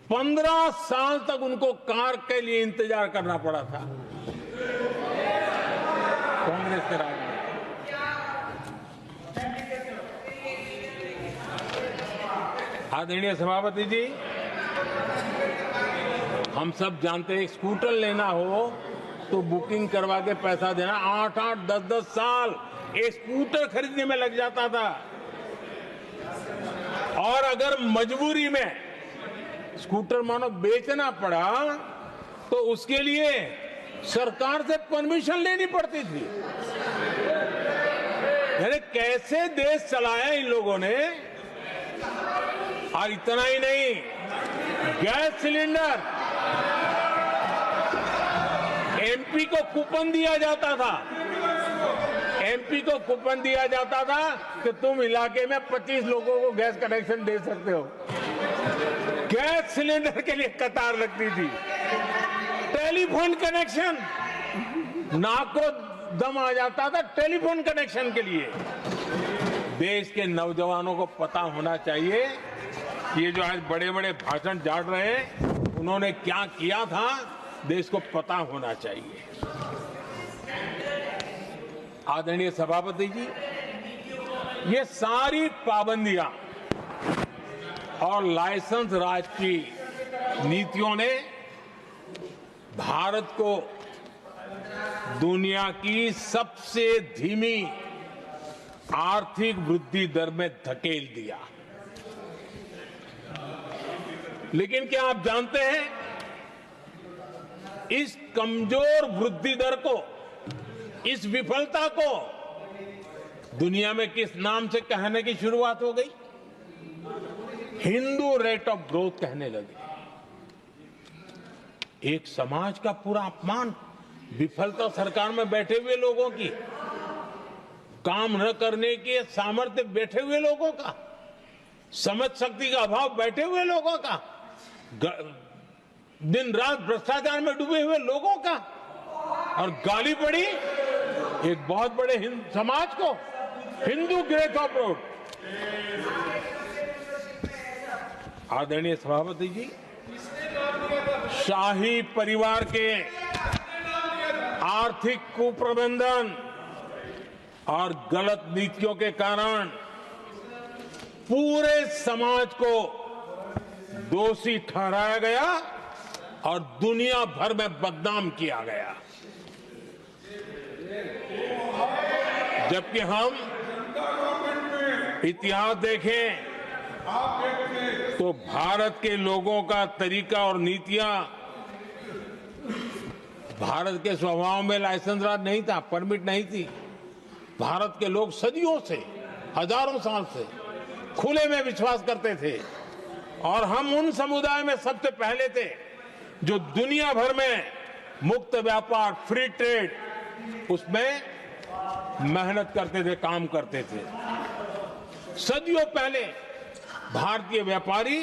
15 साल तक उनको कार के लिए इंतजार करना पड़ा था कांग्रेस के राज में। आदरणीय सभापति जी, हम सब जानते हैं स्कूटर लेना हो तो बुकिंग करवा के पैसा देना, 8-8, 10-10 साल एक स्कूटर खरीदने में लग जाता था। और अगर मजबूरी में स्कूटर मानो बेचना पड़ा तो उसके लिए सरकार से परमिशन लेनी पड़ती थी। यानी कैसे देश चलाया इन लोगों ने। और इतना ही नहीं, गैस सिलेंडर एमपी को कूपन दिया जाता था, कि तुम इलाके में 25 लोगों को गैस कनेक्शन दे सकते हो। गैस सिलेंडर के लिए कतार लगती थी। टेलीफोन कनेक्शन, नाक को दम आ जाता था टेलीफोन कनेक्शन के लिए। देश के नौजवानों को पता होना चाहिए कि ये जो आज बड़े बड़े भाषण झाड़ रहे हैं, उन्होंने क्या किया था, देश को पता होना चाहिए। आदरणीय सभापति जी, ये सारी पाबंदियां और लाइसेंस राज की नीतियों ने भारत को दुनिया की सबसे धीमी आर्थिक वृद्धि दर में धकेल दिया। लेकिन क्या आप जानते हैं, इस कमजोर वृद्धि दर को, इस विफलता को दुनिया में किस नाम से कहने की शुरुआत हो गई? हिंदू रेट ऑफ ग्रोथ कहने लगे। एक समाज का पूरा अपमान, विफलता सरकार में बैठे हुए लोगों की, काम न करने के सामर्थ्य बैठे हुए लोगों का, समझ शक्ति का अभाव बैठे हुए लोगों का, दिन रात भ्रष्टाचार में डूबे हुए लोगों का, और गाली पड़ी एक बहुत बड़े समाज को, हिंदू ग्रेट ऑफ ग्रोथ। आदरणीय सभापति जी, शाही परिवार के आर्थिक कुप्रबंधन और गलत नीतियों के कारण पूरे समाज को दोषी ठहराया गया और दुनिया भर में बदनाम किया गया। जबकि हम इतिहास देखें तो भारत के लोगों का तरीका और नीतियां, भारत के स्वभाव में लाइसेंस राज नहीं था, परमिट नहीं थी। भारत के लोग सदियों से, हजारों साल से खुले में विश्वास करते थे, और हम उन समुदाय में सबसे पहले थे जो दुनिया भर में मुक्त व्यापार, फ्री ट्रेड, उसमें मेहनत करते थे, काम करते थे। सदियों पहले भारतीय व्यापारी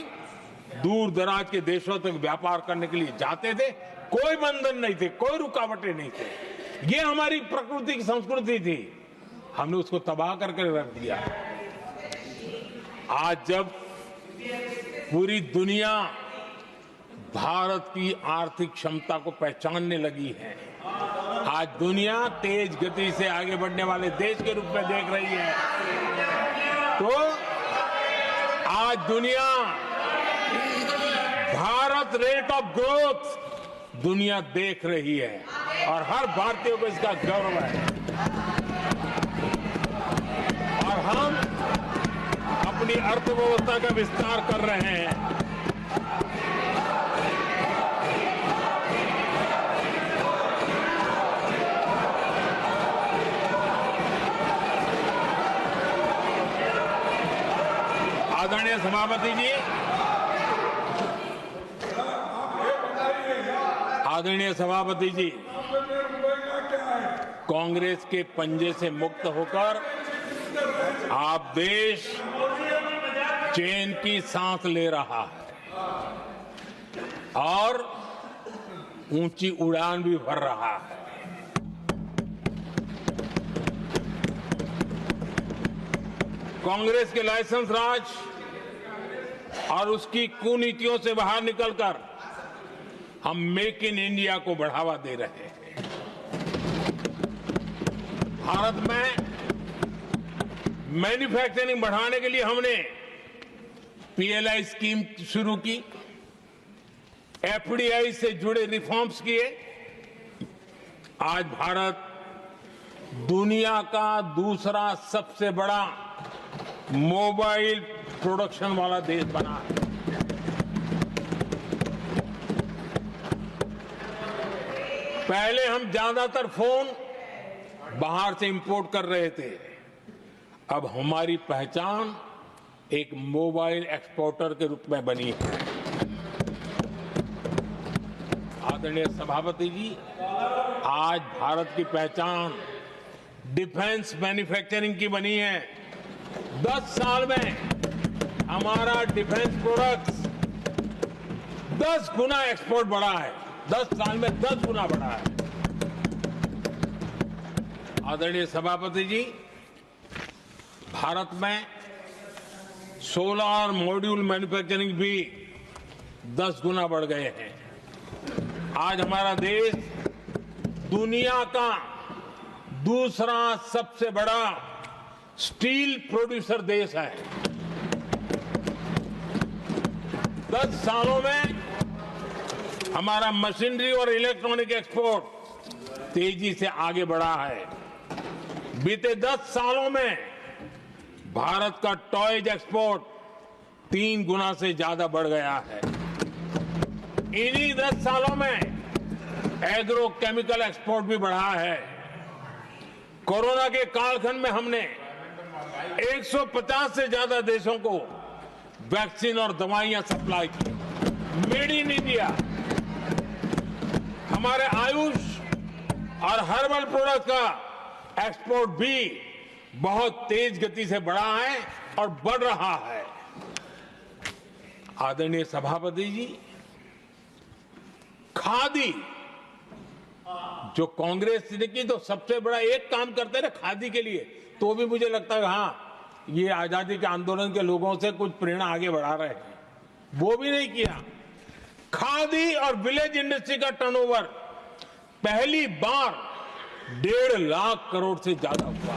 दूर दराज के देशों तक व्यापार करने के लिए जाते थे, कोई बंधन नहीं थे, कोई रुकावटें नहीं थे। ये हमारी प्रकृति की संस्कृति थी, हमने उसको तबाह करके रख दिया। आज जब पूरी दुनिया भारत की आर्थिक क्षमता को पहचानने लगी है, आज दुनिया तेज गति से आगे बढ़ने वाले देश के रूप में देख रही है। तो आज दुनिया भारत रेट ऑफ ग्रोथ दुनिया देख रही है और हर भारतीय को इसका गौरव है। और हम अपनी अर्थव्यवस्था का विस्तार कर रहे हैं। आदरणीय सभापति जी, आदरणीय सभापति जी, कांग्रेस के पंजे से मुक्त होकर आप देश चैन की सांस ले रहा है और ऊंची उड़ान भी भर रहा है। कांग्रेस के लाइसेंस राज और उसकी कुनीतियों से बाहर निकलकर हम मेक इन इंडिया को बढ़ावा दे रहे हैं। भारत में मैन्युफैक्चरिंग बढ़ाने के लिए हमने पीएलआई स्कीम शुरू की, एफडीआई से जुड़े रिफॉर्म्स किए। आज भारत दुनिया का दूसरा सबसे बड़ा मोबाइल प्रोडक्शन वाला देश बना है। पहले हम ज्यादातर फोन बाहर से इंपोर्ट कर रहे थे, अब हमारी पहचान एक मोबाइल एक्सपोर्टर के रूप में बनी है। आदरणीय सभापति जी, आज भारत की पहचान डिफेंस मैन्युफैक्चरिंग की बनी है। 10 साल में हमारा डिफेंस प्रोडक्ट्स 10 गुना एक्सपोर्ट बढ़ा है। 10 साल में 10 गुना बढ़ा है। आदरणीय सभापति जी, भारत में सोलर मॉड्यूल मैन्युफैक्चरिंग भी 10 गुना बढ़ गए हैं। आज हमारा देश दुनिया का दूसरा सबसे बड़ा स्टील प्रोड्यूसर देश है। 10 सालों में हमारा मशीनरी और इलेक्ट्रॉनिक एक्सपोर्ट तेजी से आगे बढ़ा है। बीते 10 सालों में भारत का टॉयज एक्सपोर्ट 3 गुना से ज्यादा बढ़ गया है। इन्हीं 10 सालों में एग्रो केमिकल एक्सपोर्ट भी बढ़ा है। कोरोना के कालखंड में हमने 150 से ज्यादा देशों को वैक्सीन और दवाइयां सप्लाई की। मेड इन इंडिया, हमारे आयुष और हर्बल प्रोडक्ट का एक्सपोर्ट भी बहुत तेज गति से बढ़ा है और बढ़ रहा है। आदरणीय सभापति जी, खादी जो कांग्रेस ने की तो सबसे बड़ा एक काम करते ना खादी के लिए, तो भी मुझे लगता है हाँ ये आजादी के आंदोलन के लोगों से कुछ प्रेरणा आगे बढ़ा रहे हैं। वो भी नहीं किया। खादी और विलेज इंडस्ट्री का टर्नओवर पहली बार 1.5 लाख करोड़ से ज्यादा हुआ।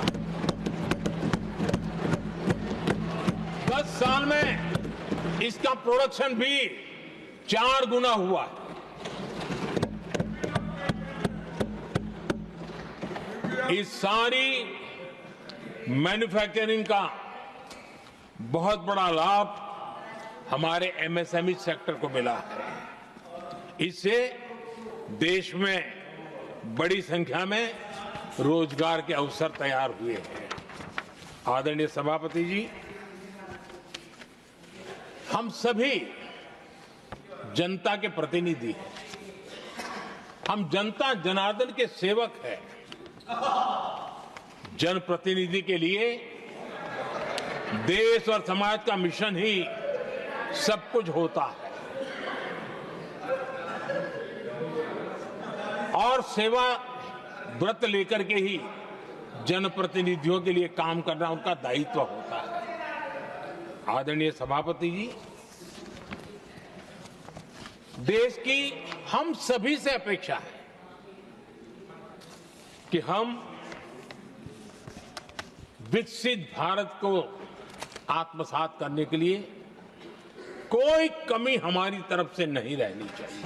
10 साल में इसका प्रोडक्शन भी 4 गुना हुआ है। इस सारी मैन्युफैक्चरिंग का बहुत बड़ा लाभ हमारे एमएसएमई सेक्टर को मिला है। इससे देश में बड़ी संख्या में रोजगार के अवसर तैयार हुए हैं। आदरणीय सभापति जी, हम सभी जनता के प्रतिनिधि हैं। हम जनता जनार्दन के सेवक हैं। जनप्रतिनिधि के लिए देश और समाज का मिशन ही सब कुछ होता है और सेवा व्रत लेकर के ही जनप्रतिनिधियों के लिए काम करना उनका दायित्व होता है। आदरणीय सभापति जी, देश की हम सभी से अपेक्षा है कि हम विकसित भारत को आत्मसात करने के लिए कोई कमी हमारी तरफ से नहीं रहनी चाहिए।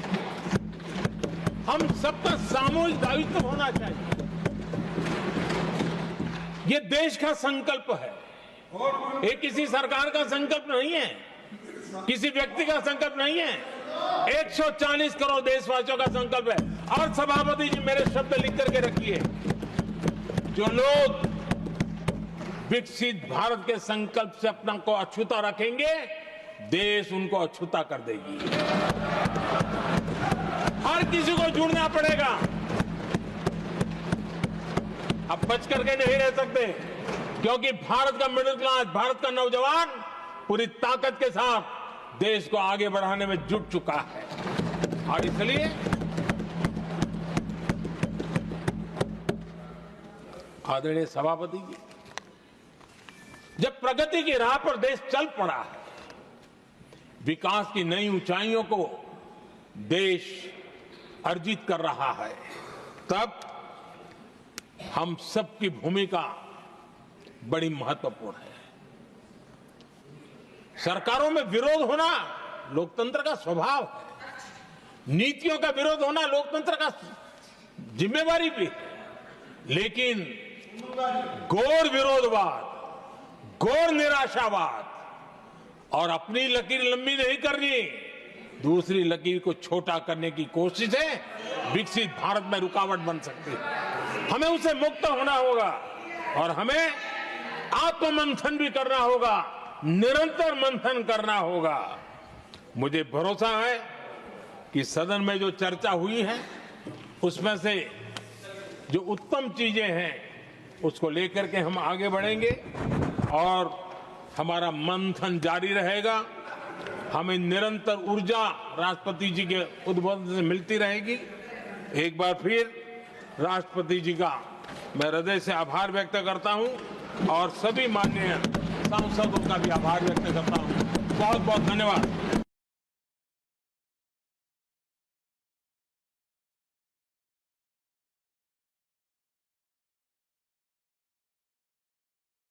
हम सबका सामूहिक दायित्व होना चाहिए। ये देश का संकल्प है, ये किसी सरकार का संकल्प नहीं है, किसी व्यक्ति का संकल्प नहीं है, 140 करोड़ देशवासियों का संकल्प है। और सभापति जी मेरे शब्द लिख करके रखिए, जो लोग विकसित भारत के संकल्प से अपना को अछूता रखेंगे, देश उनको अछूता कर देगी। हर किसी को जुड़ना पड़ेगा, अब बच करके नहीं रह सकते, क्योंकि भारत का मिडिल क्लास, भारत का नौजवान पूरी ताकत के साथ देश को आगे बढ़ाने में जुट चुका है। और इसलिए आदरणीय सभापति जी, जब प्रगति की राह पर देश चल पड़ा है, विकास की नई ऊंचाइयों को देश अर्जित कर रहा है, तब हम सबकी भूमिका बड़ी महत्वपूर्ण है। सरकारों में विरोध होना लोकतंत्र का स्वभाव है, नीतियों का विरोध होना लोकतंत्र का जिम्मेवारी भी है, लेकिन घोर विरोधवाद, घोर निराशावाद और अपनी लकीर लंबी नहीं करनी, दूसरी लकीर को छोटा करने की कोशिश है विकसित भारत में रुकावट बन सकती है। हमें उसे मुक्त होना होगा और हमें आत्ममंथन भी करना होगा, निरंतर मंथन करना होगा। मुझे भरोसा है कि सदन में जो चर्चा हुई है उसमें से जो उत्तम चीजें हैं उसको लेकर के हम आगे बढ़ेंगे और हमारा मंथन जारी रहेगा। हमें निरंतर ऊर्जा राष्ट्रपति जी के उद्बोधन से मिलती रहेगी। एक बार फिर राष्ट्रपति जी का मैं हृदय से आभार व्यक्त करता हूं और सभी माननीय सांसदों का भी आभार व्यक्त करता हूं। बहुत बहुत धन्यवाद।